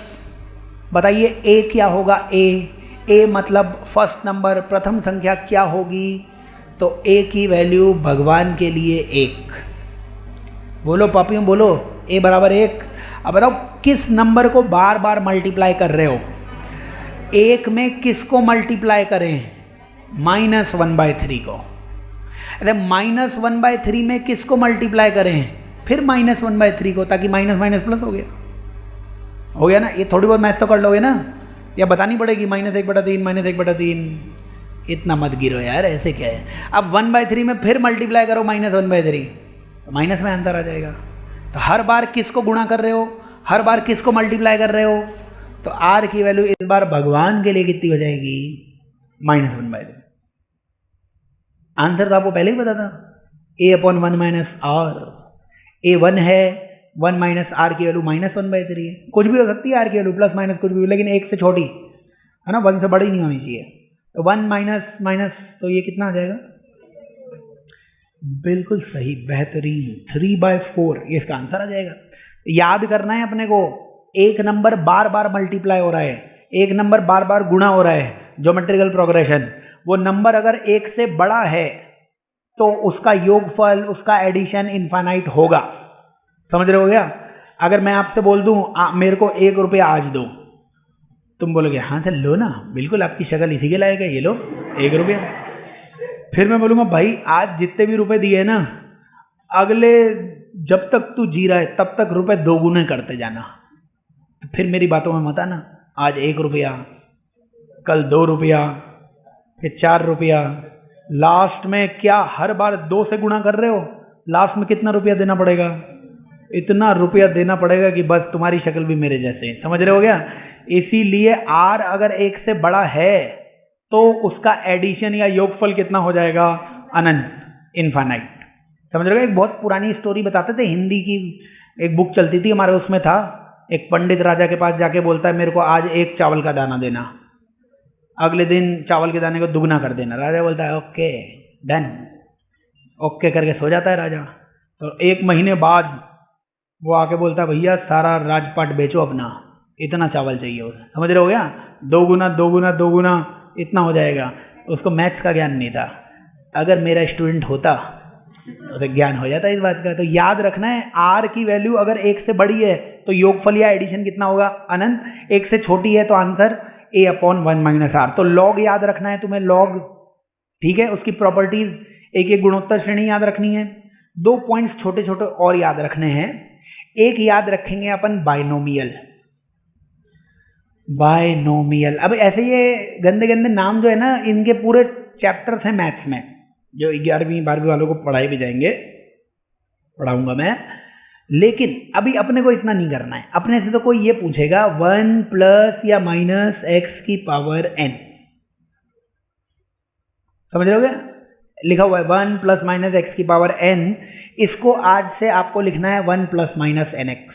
बताइए a क्या होगा? a मतलब फर्स्ट नंबर, प्रथम संख्या क्या होगी? तो a की वैल्यू भगवान के लिए 1। बोलो पापियों बोलो, a बराबर 1। अब बताओ किस नंबर को बार बार मल्टीप्लाई कर रहे हो? 1 में किसको मल्टीप्लाई करें? -1/3 को। अरे -1/3 में किसको मल्टीप्लाई करें? फिर -1/3 को, ताकि माइनस माइनस प्लस हो गया ना। ये थोड़ी बहुत मैथ तो कर लोगे ना, या बतानी पड़ेगी -1/3 -1/3। इतना मत गिरो यार, ऐसे क्या है। अब 1/3 में फिर मल्टीप्लाई करो -1/3, तो माइनस में आंसर आ जाएगा। तो हर बार किसको गुणा कर रहे हो? हर बार किसको मल्टीप्लाई कर रहे हो? तो r की वैल्यू इस बार भगवान के लिए कितनी हो जाएगी? -1/3। आंसर तो आपको पहले ही पता था, a upon 1 minus r. a 1 है, 1 माइनस आर की वैल्यू -1/3 है। कुछ भी हो सकती है r की वैल्यू, प्लस माइनस कुछ भी, लेकिन 1 से छोटी है ना, 1 से बड़ी नहीं होनी चाहिए। तो 1 माइनस माइनस, तो ये कितना आ जाएगा? बिल्कुल सही, बेहतरीन, 3/4 ये इसका आंसर आ जाएगा। याद करना है अपने को, एक नंबर बार बार मल्टीप्लाई हो रहा है, एक नंबर बार बार गुणा हो रहा है, ज्योमेट्रिकल प्रोग्रेशन। वो नंबर अगर 1 से बड़ा है तो उसका योगफल, उसका एडिशन इनफाइनाइट होगा। समझ रहे हो गया? अगर मैं आपसे बोल दूं मेरे को 1 रुपया आज दो, तुम बोलोगे हाँ सर लो ना, बिल्कुल आपकी शक्ल इसी के लायक है, ये लो 1 रुपया। फिर मैं बोलूंगा भाई आज जितने भी रुपए दिए ना, अगले जब तक तू जी रहा है तब तक रुपए 2 गुने करते जाना। तो फिर मेरी बातों में मत आना, आज 1 रुपया, कल 2 रुपया, फिर 4 रुपया, लास्ट में क्या हर बार 2 से गुणा कर रहे हो? लास्ट में कितना रुपया देना पड़ेगा? इतना रुपया देना पड़ेगा कि बस तुम्हारी शक्ल भी मेरे जैसे। समझ रहे हो गया? इसीलिए r अगर 1 से बड़ा है तो उसका एडिशन या योगफल कितना हो जाएगा? अनंत, इनफाइनाइट। समझ रहे हो? एक बहुत पुरानी स्टोरी बताते थे, हिंदी की एक बुक चलती थी हमारे, उसमें था एक पंडित राजा के पास जाके बोलता है मेरे को आज 1 चावल का दाना देना, अगले दिन चावल के दाने को दुगना कर देना। राजा बोलता है ओके डन, ओके करके सो जाता है राजा। तो 1 महीने बाद वो आके बोलता है भैया सारा राजपाट बेचो अपना, इतना चावल चाहिए उसे। समझ रहे हो गया? 2 गुना 2 गुना 2 गुना इतना हो जाएगा। उसको मैथ्स का ज्ञान नहीं था। अगर मेरा स्टूडेंट होता तो ज्ञान हो जाता इस बात का। तो याद रखना है, r की वैल्यू अगर 1 से बड़ी है तो योगफल या एडिशन कितना होगा? अनंत। 1 से छोटी है तो answer a upon 1 minus r. तो लॉग याद रखना है तुम्हें, लॉग, ठीक है। उसकी प्रॉपर्टीज, एक गुणोत्तर श्रेणी याद रखनी है। 2 पॉइंट्स छोटे छोटे और याद रखने हैं। एक याद रखेंगे अपन बाइनोमियल। बाइनोमियल, अब ऐसे ये गंदे गंदे नाम जो है ना, इनके पूरे चैप्टर्स हैं मैथ्स में, जो 11वीं 12वीं वालों को पढ़ाए भी जाएंगे। पढ़ाऊंगा मैं। लेकिन अभी अपने को इतना नहीं करना है। अपने से तो कोई ये पूछेगा 1 प्लस या माइनस एक्स की पावर n, समझ रहे हो क्या? लिखा हुआ है 1 प्लस माइनस एक्स की पावर n। इसको आज से आपको लिखना है 1 प्लस माइनस एन एक्स।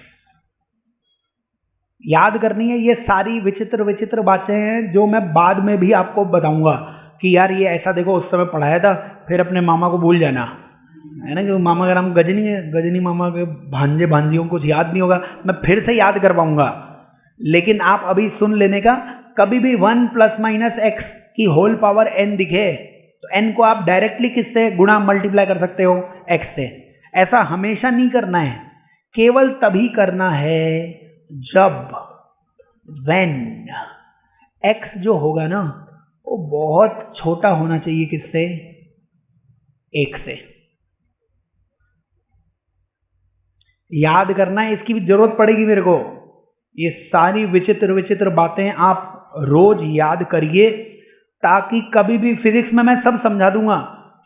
याद करनी है। ये सारी विचित्र विचित्र बातें हैं जो मैं बाद में भी आपको बताऊंगा कि यार ये ऐसा देखो उस समय पढ़ाया था, फिर अपने मामा को भूल जाना, है ना? कि मामा का नाम गजनी है, गजनी मामा के भांजे भांजियों को कुछ याद नहीं होगा, मैं फिर से याद करवाऊंगा। लेकिन आप अभी सुन लेने का, कभी भी 1 प्लस माइनस एक्स की होल पावर n दिखे तो n को आप डायरेक्टली किससे गुणा मल्टीप्लाई कर सकते हो? x से। ऐसा हमेशा नहीं करना है, केवल तभी करना है जब when x जो होगा ना वो बहुत छोटा होना चाहिए किससे? 1 से। याद करना है, इसकी भी जरूरत पड़ेगी मेरे को। ये सारी विचित्र विचित्र बातें आप रोज याद करिए, ताकि कभी भी फिजिक्स में मैं सब समझा दूंगा।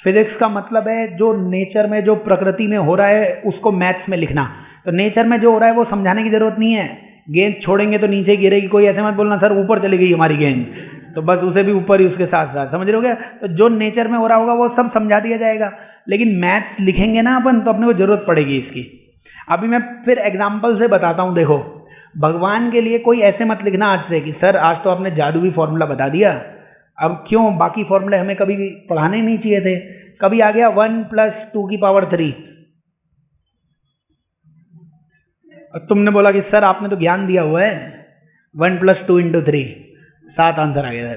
फिजिक्स का मतलब है जो नेचर में, जो प्रकृति में हो रहा है उसको मैथ्स में लिखना। तो नेचर में जो हो रहा है वो समझाने की जरूरत नहीं है। गेंद छोड़ेंगे तो नीचे गिरेगी, कोई ऐसे मत बोलना सर ऊपर चली गई हमारी गेंद, तो बस उसे भी ऊपर ही उसके साथ साथ, समझ रहे हो क्या? तो जो नेचर में हो रहा होगा वो सब समझा दिया जाएगा। लेकिन मैथ्स लिखेंगे ना अपन तो अपने को जरूरत पड़ेगी इसकी। अभी मैं फिर एग्जाम्पल से बताता हूँ। देखो, भगवान के लिए कोई ऐसे मत लिखना आज से कि सर आज तो आपने जादुई फॉर्मूला बता दिया, अब क्यों बाकी फॉर्मूले हमें कभी पढ़ाने नहीं चाहिए थे। कभी आ गया 1 प्लस 2 की पावर 3, तुमने बोला कि सर आपने तो ज्ञान दिया हुआ है 1 प्लस 2 इंटू 3, 7 आंसर आ गया।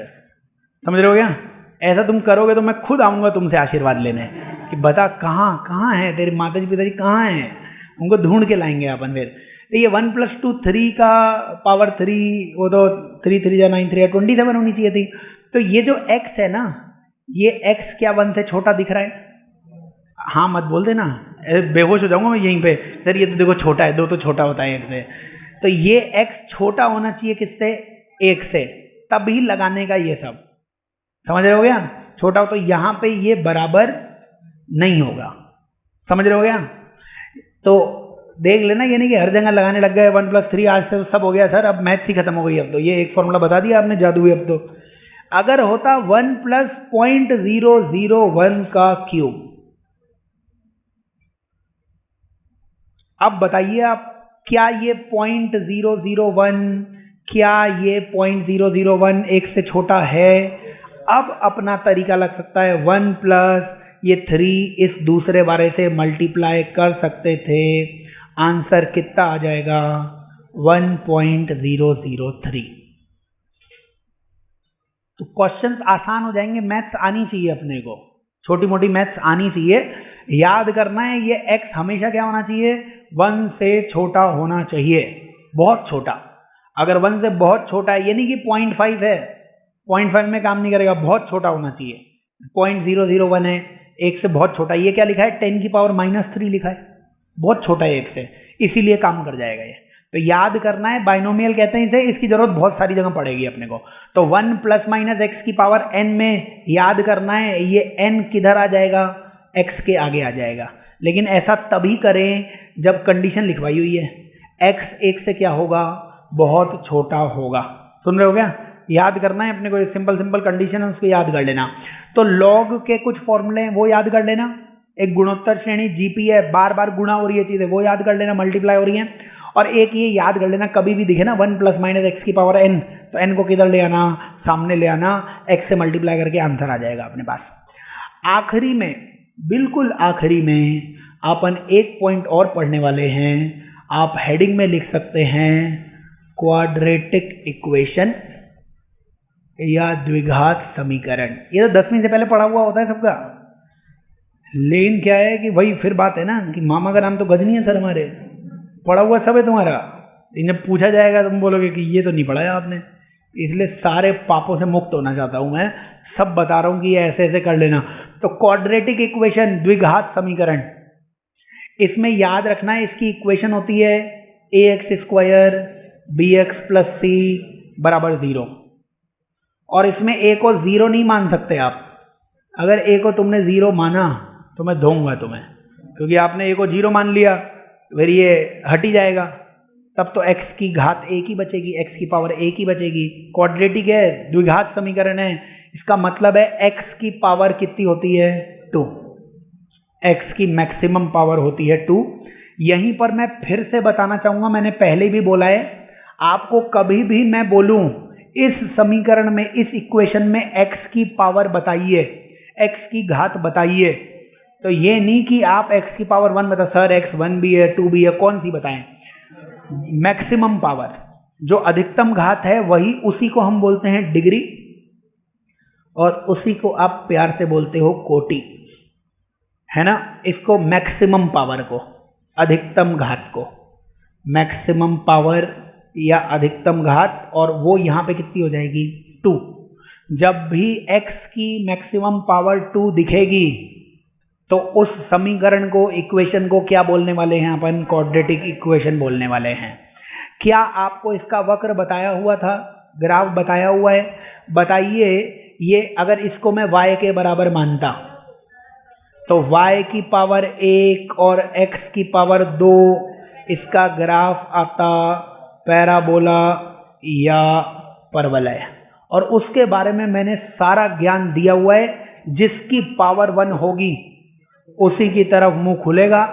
समझ रहे हो क्या? ऐसा तुम करोगे तो मैं खुद आऊंगा तुमसे आशीर्वाद लेने कि बता कहाँ है तेरे माताजी पिताजी, कहाँ हैं, उनको ढूंढ के लाएंगे अपन। फिर तो ये 1 प्लस 2 3 का पावर 3, वो तो 3 3 या 9 3 27 होनी चाहिए थी। तो ये जो x है ना, ये x क्या 1 से छोटा दिख रहा है? हाँ मत बोल देना, बेहोश हो जाऊंगा मैं यहीं पे। सर ये तो देखो छोटा है, 2 तो छोटा होता है 1 से। तो ये x छोटा होना चाहिए किससे? 1 से, तभी लगाने का ये सब। समझ रहे हो गया? छोटा हो तो यहाँ पे ये बराबर नहीं होगा। समझ रहे हो गया? तो देख लेना, ये नहीं कि हर जगह लगाने लग गए 1 प्लस 3 आज से सब हो गया सर, अब मैथ्स ही खत्म हो गई। अब तो ये एक फॉर्मूला बता दिया आपने जादुई। अब तो अगर होता 1 प्लस 0.001 का क्यूब, अब बताइए आप, क्या ये 0.001, क्या ये 0.001 1 से छोटा है? अब अपना तरीका लग सकता है, 1 प्लस ये 3 इस दूसरे वाले से मल्टीप्लाई कर सकते थे, आंसर कितना आ जाएगा? 1.003। तो क्वेश्चंस आसान हो जाएंगे। मैथ्स आनी चाहिए अपने को, छोटी मोटी मैथ्स आनी चाहिए। याद करना है ये x हमेशा क्या होना चाहिए? 1 से छोटा होना चाहिए, बहुत छोटा। अगर 1 से बहुत छोटा है, ये नहीं कि 0.5 है, 0.5 में काम नहीं करेगा, बहुत छोटा होना चाहिए। 0.001 है, 1 से बहुत छोटा। ये क्या लिखा है? 10 की पावर -3 लिखा है, बहुत छोटा है 1 से, इसीलिए काम कर जाएगा ये। तो याद करना है, बाइनोमियल कहते हैं इसे, इसकी जरूरत बहुत सारी जगह पड़ेगी अपने को। तो 1 प्लस माइनस एक्स की पावर n में याद करना है, ये n किधर आ जाएगा? x के आगे आ जाएगा। लेकिन ऐसा तभी करें जब कंडीशन लिखवाई हुई है, x 1 से क्या होगा? बहुत छोटा होगा। सुन रहे हो क्या? याद करना है अपने को, सिंपल सिंपल कंडीशन है उसको याद कर लेना। तो लॉग के कुछ फॉर्मूले हैं वो याद कर लेना। एक गुणोत्तर श्रेणी जीपी है, बार बार गुणा हो रही है चीजें, वो याद कर लेना, मल्टीप्लाई हो रही है। और एक ये याद कर लेना, कभी भी दिखे ना 1 प्लस माइनस एक्स की पावर n, तो n को किधर ले आना? सामने ले आना, x से मल्टीप्लाई करके आंसर आ जाएगा अपने पास। आखिरी में, बिल्कुल आखिरी में अपन एक पॉइंट और पढ़ने वाले हैं। आप हेडिंग में लिख सकते हैं क्वाड्रेटिक इक्वेशन या द्विघात समीकरण। ये तो 10वीं से पहले पढ़ा हुआ होता है सबका। लेकिन क्या है कि वही फिर बात है ना कि मामा का नाम तो गजनी है सर, हमारे पढ़ा हुआ सब है तुम्हारा। इन्हें पूछा जाएगा तुम बोलोगे कि ये तो नहीं पढ़ाया आपने। इसलिए सारे पापों से मुक्त होना चाहता हूं मैं, सब बता रहा हूं कि ये ऐसे ऐसे कर लेना। तो क्वाड्रेटिक इक्वेशन, द्विघात समीकरण, इसमें याद रखना है इसकी इक्वेशन होती है ax² bx + c = 0। और इसमें a को 0 नहीं मान सकते आप। अगर a को तुमने 0 माना तो मैं दूंगा तुम्हें, क्योंकि आपने ए को 0 मान लिया, फिर ये हट ही जाएगा, तब तो x की घात एक ही बचेगी, x की पावर एक ही बचेगी। क्वाड्रेटिक है, द्विघात समीकरण है, इसका मतलब है x की पावर कितनी होती है 2, x की मैक्सिमम पावर होती है 2। यहीं पर मैं फिर से बताना चाहूंगा, मैंने पहले भी बोला है, आपको कभी भी मैं बोलूं इस समीकरण में, इस इक्वेशन में x की पावर बताइए, x की घात बताइए, तो ये नहीं कि आप x की पावर 1 बता, सर x 1 भी है 2 भी है, कौन सी बताएं? मैक्सिमम पावर, जो अधिकतम घात है वही, उसी को हम बोलते हैं डिग्री, और उसी को आप प्यार से बोलते हो कोटि, है ना। इसको मैक्सिमम पावर को, अधिकतम घात को मैक्सिमम पावर या अधिकतम घात, और वो यहां पे कितनी हो जाएगी 2। जब भी x की मैक्सिमम पावर 2 दिखेगी तो उस समीकरण को, इक्वेशन को क्या बोलने वाले हैं अपन? क्वाड्रेटिक इक्वेशन बोलने वाले हैं। क्या आपको इसका वक्र बताया हुआ था, ग्राफ बताया हुआ है? बताइए, ये अगर इसको मैं y के बराबर मानता तो y की पावर 1 और x की पावर 2, इसका ग्राफ आता पैराबोला या परवलय, और उसके बारे में मैंने सारा ज्ञान दिया हुआ है। जिसकी पावर 1 होगी उसी की तरफ मुंह खुलेगा।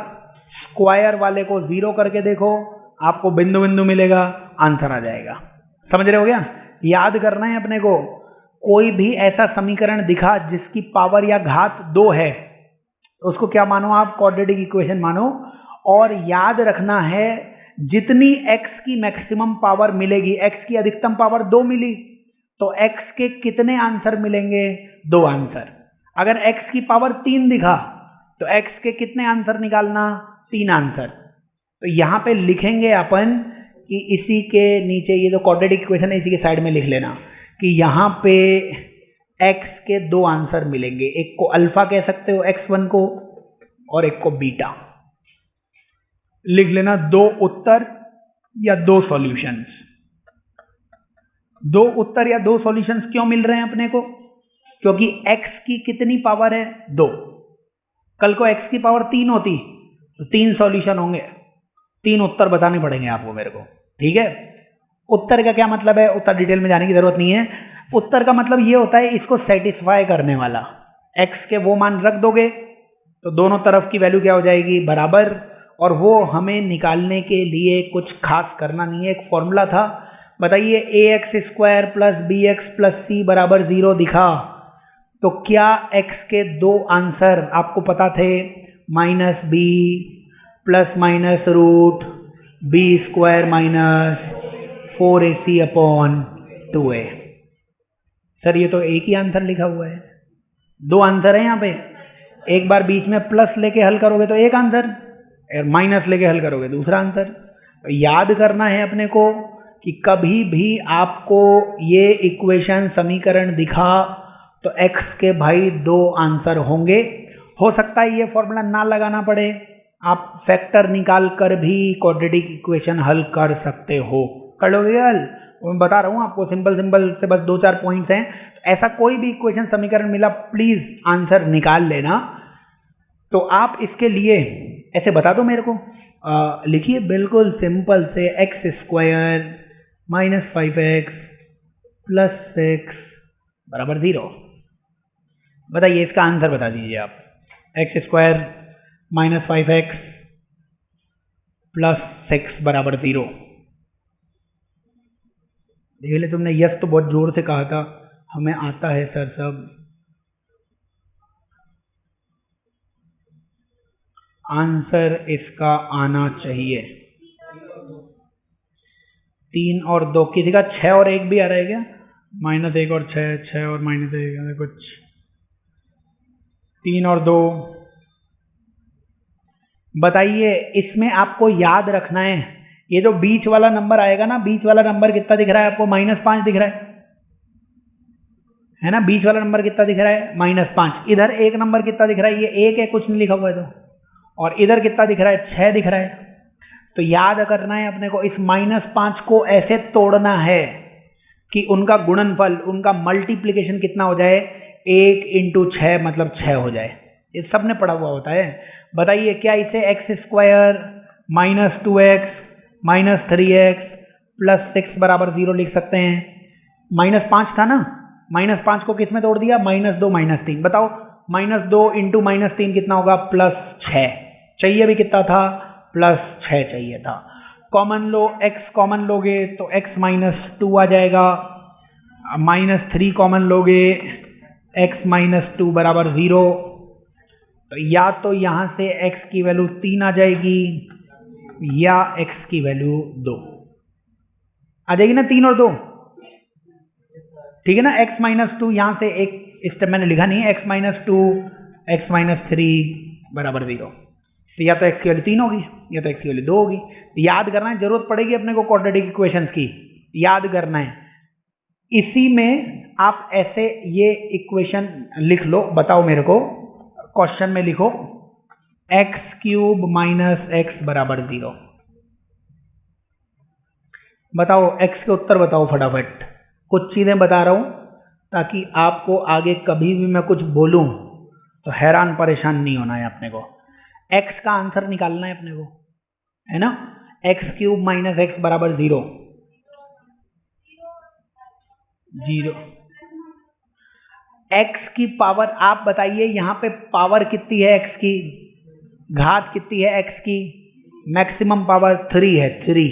स्क्वायर वाले को 0 करके देखो, आपको बिंदु बिंदु मिलेगा, आंसर आ जाएगा। समझ रहे हो गया? याद करना है अपने को, कोई भी ऐसा समीकरण दिखा जिसकी पावर या घात 2 है, उसको क्या मानो आप? क्वाड्रेटिक इक्वेशन मानो। और याद रखना है, जितनी x की मैक्सिमम पावर मिलेगी, x की अधिकतम पावर 2 मिली, तो x के कितने आंसर मिलेंगे? 2 आंसर। अगर x की पावर 3 दिखा तो x के कितने आंसर निकालना? 3 आंसर। तो यहां पे लिखेंगे अपन कि इसी के नीचे, ये जो क्वाड्रेटिक इक्वेशन है इसी के साइड में लिख लेना कि यहां पे x के 2 आंसर मिलेंगे। एक को अल्फा कह सकते हो x1 को, और एक को बीटा। लिख लेना 2 उत्तर या 2 सॉल्यूशंस। 2 उत्तर या 2 सॉल्यूशंस क्यों मिल रहे हैं अपने को? क्योंकि x की कितनी पावर है? 2। कल को x की पावर 3 होती तो 3 सॉल्यूशन होंगे, 3 उत्तर बताने पड़ेंगे आपको मेरे को, ठीक है। उत्तर का क्या मतलब है? उत्तर डिटेल में जाने की जरूरत नहीं है। उत्तर का मतलब ये होता है इसको सेटिस्फाई करने वाला। x के वो मान रख दोगे तो दोनों तरफ की वैल्यू क्या हो जाएगी? बराबर। और वो हमें निकालने के लिए कुछ खास करना नहीं है, एक फॉर्मूला था। बताइए, ax² + bx + c बराबर 0 दिखा तो क्या x के 2 आंसर आपको पता थे? -b ± √b² - 4ac/2a। सर ये तो एक ही आंसर लिखा हुआ है, 2 आंसर है यहाँ पे। एक बार बीच में प्लस लेके हल करोगे तो एक आंसर, और माइनस लेके हल करोगे दूसरा आंसर। तो याद करना है अपने को कि कभी भी आपको ये इक्वेशन, समीकरण दिखा तो x के भाई 2 आंसर होंगे। हो सकता है ये फॉर्मूला ना लगाना पड़े, आप फैक्टर निकाल कर भी क्वाड्रेटिक इक्वेशन हल कर सकते हो। कर लोगे हल? मैं बता रहा हूँ आपको, सिंपल सिंपल से बस 2-4 पॉइंट्स हैं। ऐसा कोई भी इक्वेशन, समीकरण मिला, प्लीज आंसर निकाल लेना। तो आप इसके लिए ऐसे बता दो मेरे को, लिखिए बिल्कुल सिंपल से, x² - 5x + 6 बराबर 0। बताइए इसका आंसर बता दीजिए आप। x² - 5x + 6 बराबर 0। देख ले, तुमने यस तो बहुत जोर से कहा था, हमें आता है सर सब। आंसर इसका आना चाहिए 3 और 2। किसी का 6 और 1 भी आ रहा है क्या? -1 और 6, 6 और -1, कुछ 3 और 2। बताइए, इसमें आपको याद रखना है, ये जो बीच वाला नंबर आएगा ना, बीच वाला नंबर कितना दिख रहा है आपको? -5 दिख रहा है ना? बीच वाला नंबर कितना दिख रहा है? -5। इधर एक नंबर कितना दिख रहा है? ये 1 है, कुछ नहीं लिखा हुआ है तो। और इधर कितना दिख रहा है? 6 दिख रहा है। तो याद करना है अपने को, इस -5 को ऐसे तोड़ना है कि उनका गुणनफल, उनका मल्टीप्लिकेशन कितना हो जाए? 1 × 6 मतलब 6 हो जाए। ये सब ने पढ़ा हुआ होता है। बताइए क्या इसे x square minus 2x minus 3x plus 6 बराबर 0 लिख सकते हैं? -5 था ना, -5 को किस में तोड़ दिया? -2 -3। बताओ -2 इंटू -3 कितना होगा? +6। चाहिए भी कितना था? +6 चाहिए था। कॉमन लो, x कॉमन लोगे तो x -2 आ जाएगा, -3 कॉमन लोगे x -2 बराबर 0। तो या तो यहां से x की वैल्यू 3 आ जाएगी या x की वैल्यू 2 आ जाएगी ना, 3 और 2, ठीक है ना। x -2 यहां से एक स्टेप मैंने लिखा नहीं है, x -2 x -3 बराबर 0। तो या तो x की वैल्यू 3 होगी या तो x की वैल्यू 2 होगी। तो याद करना है, जरूरत पड़ेगी अपने को क्वाड्रेटिक इक्वेशंस की, याद करना है। इसी में आप ऐसे ये इक्वेशन लिख लो। बताओ मेरे को, क्वेश्चन में लिखो x³ माइनस x बराबर 0। बताओ x के उत्तर बताओ फटाफट। कुछ चीजें बता रहा हूं ताकि आपको आगे कभी भी मैं कुछ बोलूं तो हैरान परेशान नहीं होना है अपने को। x का आंसर निकालना है अपने को, है ना। x³ माइनस x बराबर 0। x की पावर, आप बताइए यहां पे पावर कितनी है x की, घात कितनी है x की? मैक्सिमम पावर 3 है, 3।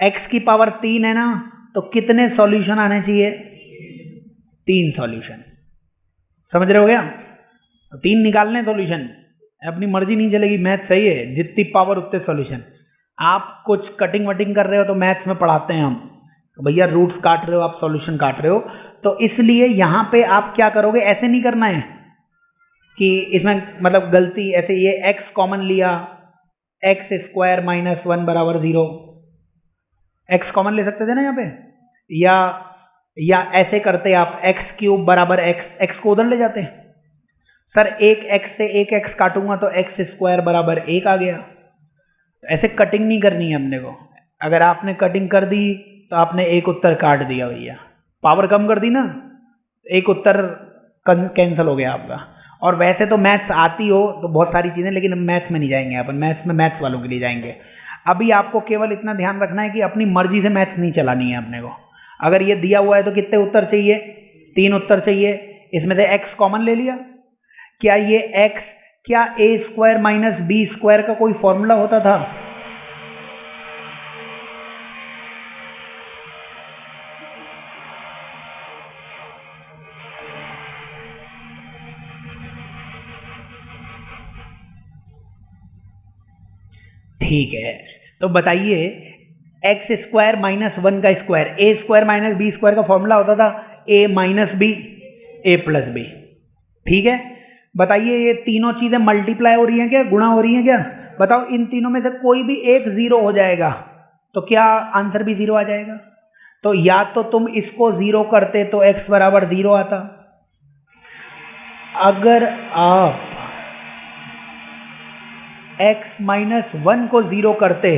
x की पावर 3 है ना, तो कितने सॉल्यूशन आने चाहिए? 3 सॉल्यूशन। समझ रहे हो क्या? तो 3 निकालने सॉल्यूशन, अपनी मर्जी नहीं चलेगी, मैथ सही है, जितनी पावर उतने सॉल्यूशन। आप कुछ कटिंग वटिंग कर रहे हो तो मैथ्स में पढ़ाते हैं हम, तो भैया रूट्स काट रहे हो आप, सॉल्यूशन काट रहे हो, तो इसलिए यहां पे आप क्या करोगे, ऐसे नहीं करना है कि इसमें मतलब गलती ऐसे, ये x कॉमन लिया, x² माइनस 1 बराबर 0, x कॉमन ले सकते थे ना यहाँ पे, या ऐसे करते आप x³ बराबर x को उधर ले जाते। सर एक x से एक x काटूंगा तो x² बराबर 1 आ गया। ऐसे कटिंग नहीं करनी है अपने को। अगर आपने कटिंग कर दी तो आपने एक उत्तर काट दिया भैया, पावर कम कर दी ना, एक उत्तर कैंसिल हो गया आपका। और वैसे तो मैथ्स आती हो तो बहुत सारी चीजें, लेकिन मैथ्स में नहीं जाएंगे अपन, मैथ्स में मैथ्स वालों के लिए जाएंगे। अभी आपको केवल इतना ध्यान रखना है कि अपनी मर्जी से मैथ्स नहीं चलानी है अपने को। अगर ये दिया हुआ है तो कितने उत्तर चाहिए? 3 उत्तर चाहिए। इसमें से x कॉमन ले लिया। क्या ये x, क्या a² माइनस b² का कोई फॉर्मूला होता था? ठीक है, तो बताइए x² माइनस 1 का स्क्वायर, a² माइनस b² का फॉर्मूला होता था a minus b a plus b। ठीक है, बताइए ये तीनों चीजें मल्टीप्लाई हो रही हैं क्या, गुणा हो रही हैं क्या? बताओ इन तीनों में से कोई भी एक 0 हो जाएगा तो क्या आंसर भी 0 आ जाएगा? तो या तो तुम इसको 0 करते तो x बराबर 0 आता, अगर आप x माइनस 1 को 0 करते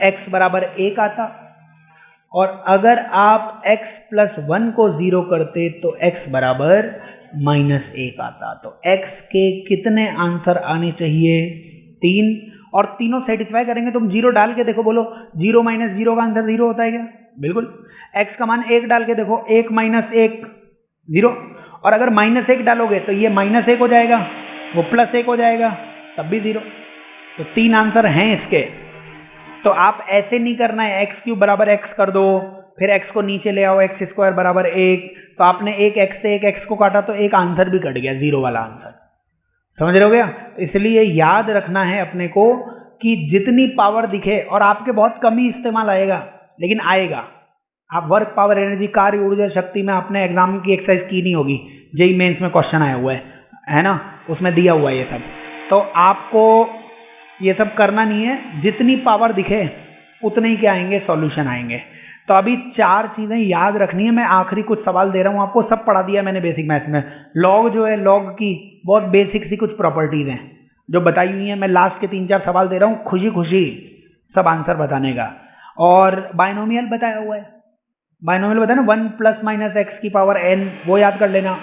x बराबर 1 आता, और अगर आप x प्लस 1 को 0 करते तो x बराबर -1 आता। तो x के कितने आंसर आने चाहिए? 3, और तीनों सेटिस्फाई करेंगे। तुम 0 डाल के देखो, बोलो 0 माइनस 0 का आंसर 0 होता है क्या? बिल्कुल। x का मान 1 डाल के देखो, 1 माइनस 1 0, और अगर -1 डालोगे तो ये -1 हो जाएगा, वो +1 हो जाएगा, तब भी 0। तो 3 आंसर हैं इसके। तो आप ऐसे नहीं करना है x³ बराबर x कर दो, फिर x को नीचे ले आओ, x² बराबर 1, तो आपने एक x से एक x को काटा तो एक आंसर भी कट गया, 0 वाला आंसर। समझ रहे हो क्या? इसलिए याद रखना है अपने को कि जितनी पावर दिखे, और आपके बहुत कम ही इस्तेमाल आएगा लेकिन आएगा। आप वर्क, पावर, एनर्जी, कार्य, ऊर्जा, शक्ति में आपने एग्जाम की एक्सरसाइज की नहीं होगी, जेईई मेंस में क्वेश्चन आया हुआ है ना, उसमें दिया हुआ है ये सब। तो आपको ये सब करना नहीं है, जितनी पावर दिखे उतने ही क्या आएंगे, सॉल्यूशन आएंगे। तो अभी 4 चीजें याद रखनी है। मैं आखिरी कुछ सवाल दे रहा हूं आपको, सब पढ़ा दिया मैंने बेसिक मैथ्स में। लॉग जो है, लॉग की बहुत बेसिक सी कुछ प्रॉपर्टीज हैं जो बताई हुई हैं। मैं लास्ट के 3-4 सवाल दे रहा हूं, खुशी खुशी सब आंसर बताने का। और बायनोमियल बताया हुआ है, बायनोमियल बताया ना, 1 + - x⁻n, वो याद कर लेना।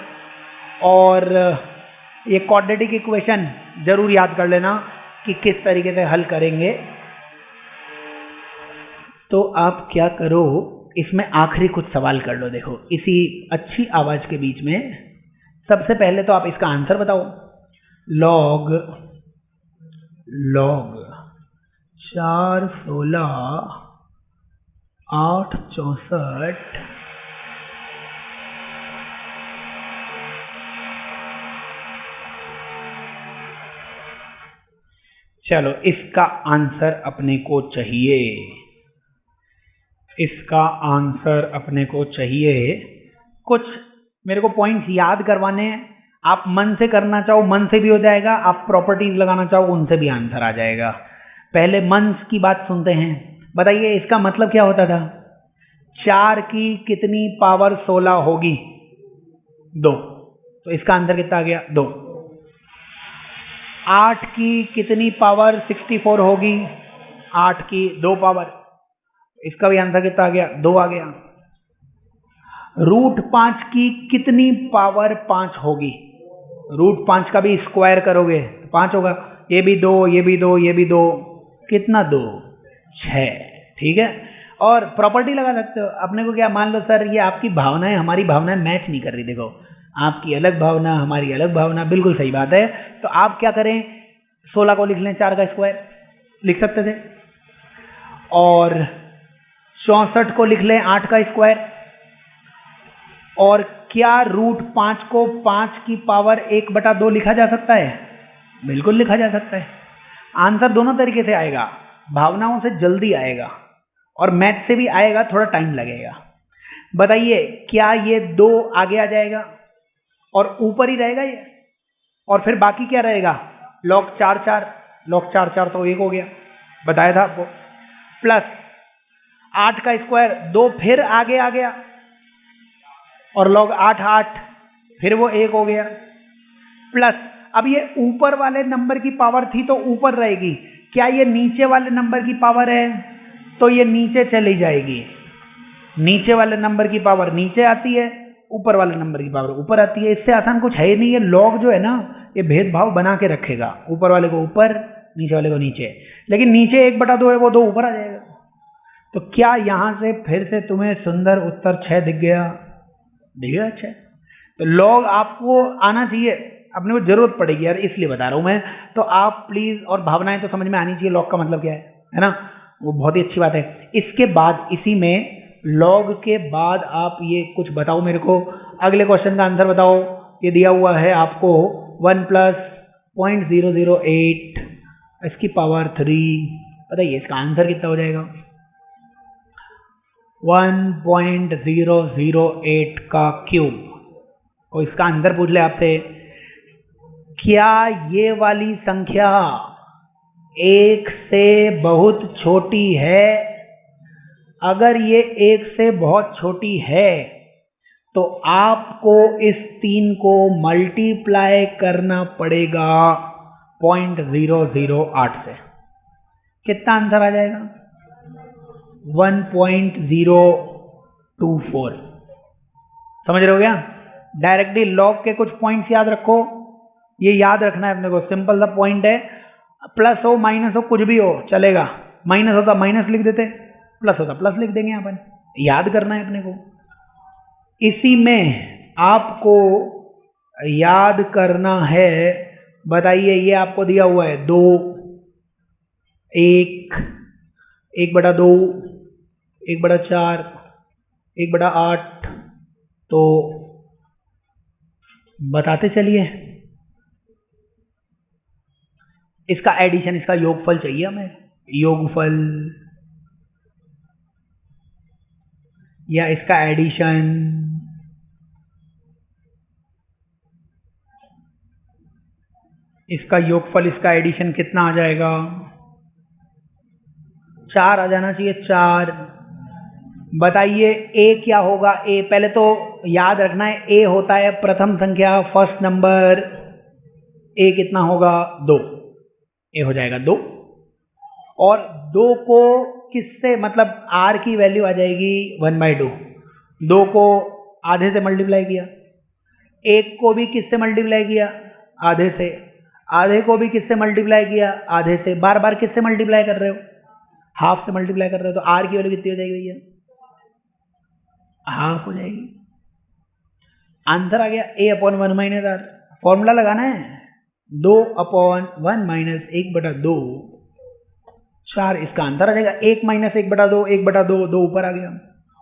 और ये क्वाड्रेटिक इक्वेशन जरूर याद कर लेना कि किस तरीके से हल करेंगे। तो आप क्या करो, इसमें आखिरी कुछ सवाल कर लो। देखो इसी अच्छी आवाज के बीच में सबसे पहले तो आप इसका आंसर बताओ। लॉग 4 16 8 64। चलो इसका आंसर अपने को चाहिए, इसका आंसर अपने को चाहिए। कुछ मेरे को पॉइंट्स याद करवाने हैं। आप मन से करना चाहो मन से भी हो जाएगा, आप प्रॉपर्टीज लगाना चाहो उनसे भी आंसर आ जाएगा। पहले मन की बात सुनते हैं। बताइए इसका मतलब क्या होता था? 4 की कितनी पावर 16 होगी? 2। तो इसका आंसर कितना आ गया? 2। 8 की कितनी पावर 64 होगी? 8 की 2 पावर। इसका भी आंसर कितना आ गया? 2 आ गया। √5 की कितनी पावर 5 होगी? √5 का भी स्क्वायर करोगे तो 5 होगा। ये भी 2, ये भी 2, ये भी 2, कितना? 2 6। ठीक है। और प्रॉपर्टी लगा सकते हो। अपने को क्या, मान लो सर ये आपकी भावनाएं हमारी भावनाएं मैच नहीं कर रही। देखो आपकी अलग भावना हमारी अलग भावना, बिल्कुल सही बात है। तो आप क्या करें, 16 को लिख लें 4 का स्क्वायर, लिख सकते थे। और 64 को लिख लें 8 का स्क्वायर। और क्या √5 को 5 की पावर 1/2 लिखा जा सकता है? बिल्कुल लिखा जा सकता है। आंसर दोनों तरीके से आएगा, भावनाओं से जल्दी आएगा और मैथ से भी आएगा, थोड़ा टाइम लगेगा। बताइए क्या ये 2 आगे आ जाएगा और ऊपर ही रहेगा ये, और फिर बाकी क्या रहेगा? log 4 log 4 तो 1 हो गया, बताया था आपको। प्लस 8 का स्क्वायर 2 फिर आगे आ गया और log 8 फिर वो 1 हो गया। प्लस अब ये ऊपर वाले नंबर की पावर थी तो ऊपर रहेगी, क्या ये नीचे वाले नंबर की पावर है? तो ये नीचे चली जाएगी। नीचे वाले नंबर की पावर नीचे आती है, ऊपर वाले नंबर की पावर ऊपर आती है। इससे आसान कुछ है ही नहीं। ये लॉग जो है ना, ये भेदभाव बना के रखेगा, ऊपर वाले को ऊपर नीचे वाले को नीचे। लेकिन नीचे 1/2 है, वो 2 ऊपर आ जाएगा। तो क्या यहां से फिर से तुम्हें सुंदर उत्तर 6 दिख गया? दिख गया 6। तो लॉग आपको आना चाहिए, अपने को जरूरत पड़ेगी यार, इसलिए बता रहा हूं मैं। तो आप प्लीज, और भावनाएं तो समझ में आनी चाहिए लॉग का मतलब क्या है ना, वो बहुत ही अच्छी बात है। इसके बाद इसी में लॉग के बाद आप ये कुछ बताओ मेरे को, अगले क्वेश्चन का आंसर बताओ। ये दिया हुआ है आपको 1 + 0.008 इसकी पावर 3। बताइए इसका आंसर कितना हो जाएगा? 1.008 का क्यूब। और इसका आंसर पूछ ले आपसे, क्या ये वाली संख्या 1 से बहुत छोटी है? अगर ये 1 से बहुत छोटी है तो आपको इस 3 को मल्टीप्लाई करना पड़ेगा 0.008 से। कितना आंसर आ जाएगा? 1.024। समझ रहे हो क्या? डायरेक्टली लॉग के कुछ पॉइंट्स याद रखो, ये याद रखना है अपने को। सिंपल सा पॉइंट है, प्लस हो माइनस हो कुछ भी हो चलेगा। माइनस होता माइनस लिख देते, प्लस होता प्लस लिख देंगे अपन। याद करना है अपने को। इसी में आपको याद करना है। बताइए ये आपको दिया हुआ है 2, 1, 1/2, 1/4, 1/8। तो बताते चलिए। इसका एडिशन, इसका योगफल चाहिए हमें। योगफल या इसका एडिशन, इसका योगफल, इसका एडिशन कितना आ जाएगा? 4 आ जाना चाहिए, 4। बताइए ए क्या होगा? ए पहले तो याद रखना है, ए होता है प्रथम संख्या, फर्स्ट नंबर। ए कितना होगा? 2। ए हो जाएगा 2। और 2 को किससे, मतलब आर की वैल्यू आ जाएगी 1/2। 2 को आधे से मल्टीप्लाई किया, 1 को भी किससे मल्टीप्लाई किया? आधे से, आधे को भी किससे मल्टीप्लाई किया, आधे से, बार बार किससे मल्टीप्लाई कर रहे हो, हाफ से मल्टीप्लाई कर रहे हो, तो आर की वैल्यू कितनी हो जाएगी भैया, हाफ हो जाएगी। आंसर आ गया a/1 माइनस आर। फॉर्मूला लगाना है 2/1 माइनस 1/2 4, इसका आंसर आ जाएगा 1 माइनस 1/2, 1/2, 2 ऊपर आ गया।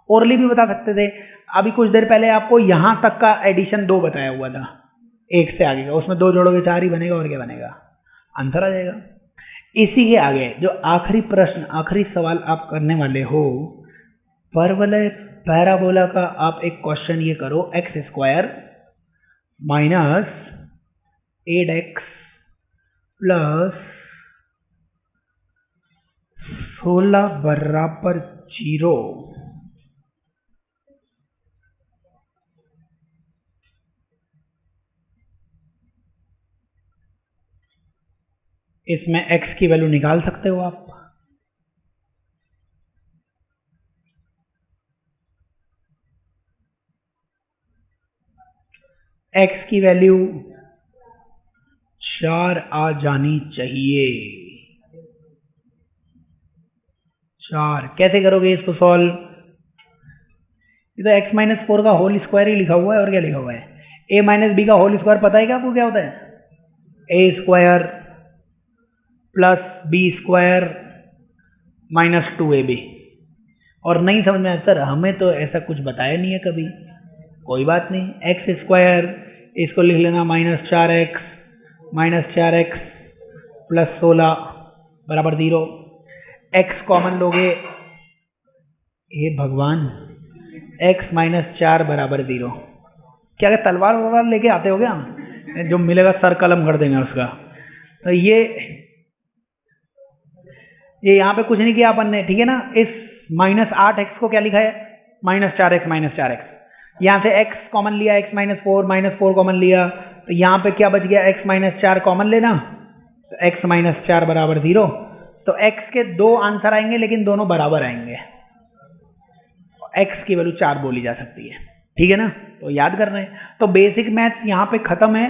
ओरली भी बता सकते थे, अभी कुछ देर पहले आपको यहां तक का एडिशन 2 बताया हुआ था, 1 से आगे का, उसमें 2 जोड़ोगे 4 ही बनेगा, और क्या बनेगा, आंसर आ जाएगा। इसी के आगे जो आखिरी प्रश्न, आखिरी सवाल आप करने वाले हो, परवलय पैराबोला का आप एक क्वेश्चन ये करो, x² माइनस 8x प्लस 16 बराबर 0, इसमें x की वैल्यू निकाल सकते हो आप। x की वैल्यू 4 आ जानी चाहिए, 4। कैसे करोगे इसको सॉल्व, ये तो x माइनस 4 का होल स्क्वायर ही लिखा हुआ है, और क्या लिखा हुआ है, a माइनस बी का होल स्क्वायर पता है क्या आपको क्या होता है, a² plus b² minus 2ab। और नहीं समझ में आया सर, हमें तो ऐसा कुछ बताया नहीं है कभी, कोई बात नहीं, x², इसको लिख लेना -4x प्लस 16 बराबर 0, x कॉमन लोगे, हे भगवान, x माइनस 4 बराबर 0। क्या तलवार वलवार लेके आते हो क्या, जो मिलेगा सर कलम कर देंगे उसका। तो ये यहाँ पे कुछ नहीं किया अपन ने, ठीक है ना। इस -8x को क्या लिखा है, -4x, यहाँ से x कॉमन लिया, x -4 कॉमन लिया, तो यहाँ पे क्या बच गया, x -4 कॉमन लेना, तो x -4 बराबर 0। तो x के 2 आंसर आएंगे, लेकिन दोनों बराबर आएंगे, x की वैल्यू 4 बोली जा सकती है, ठीक है ना। तो याद कर रहे हैं, तो बेसिक मैथ्स यहाँ पे खत्म है।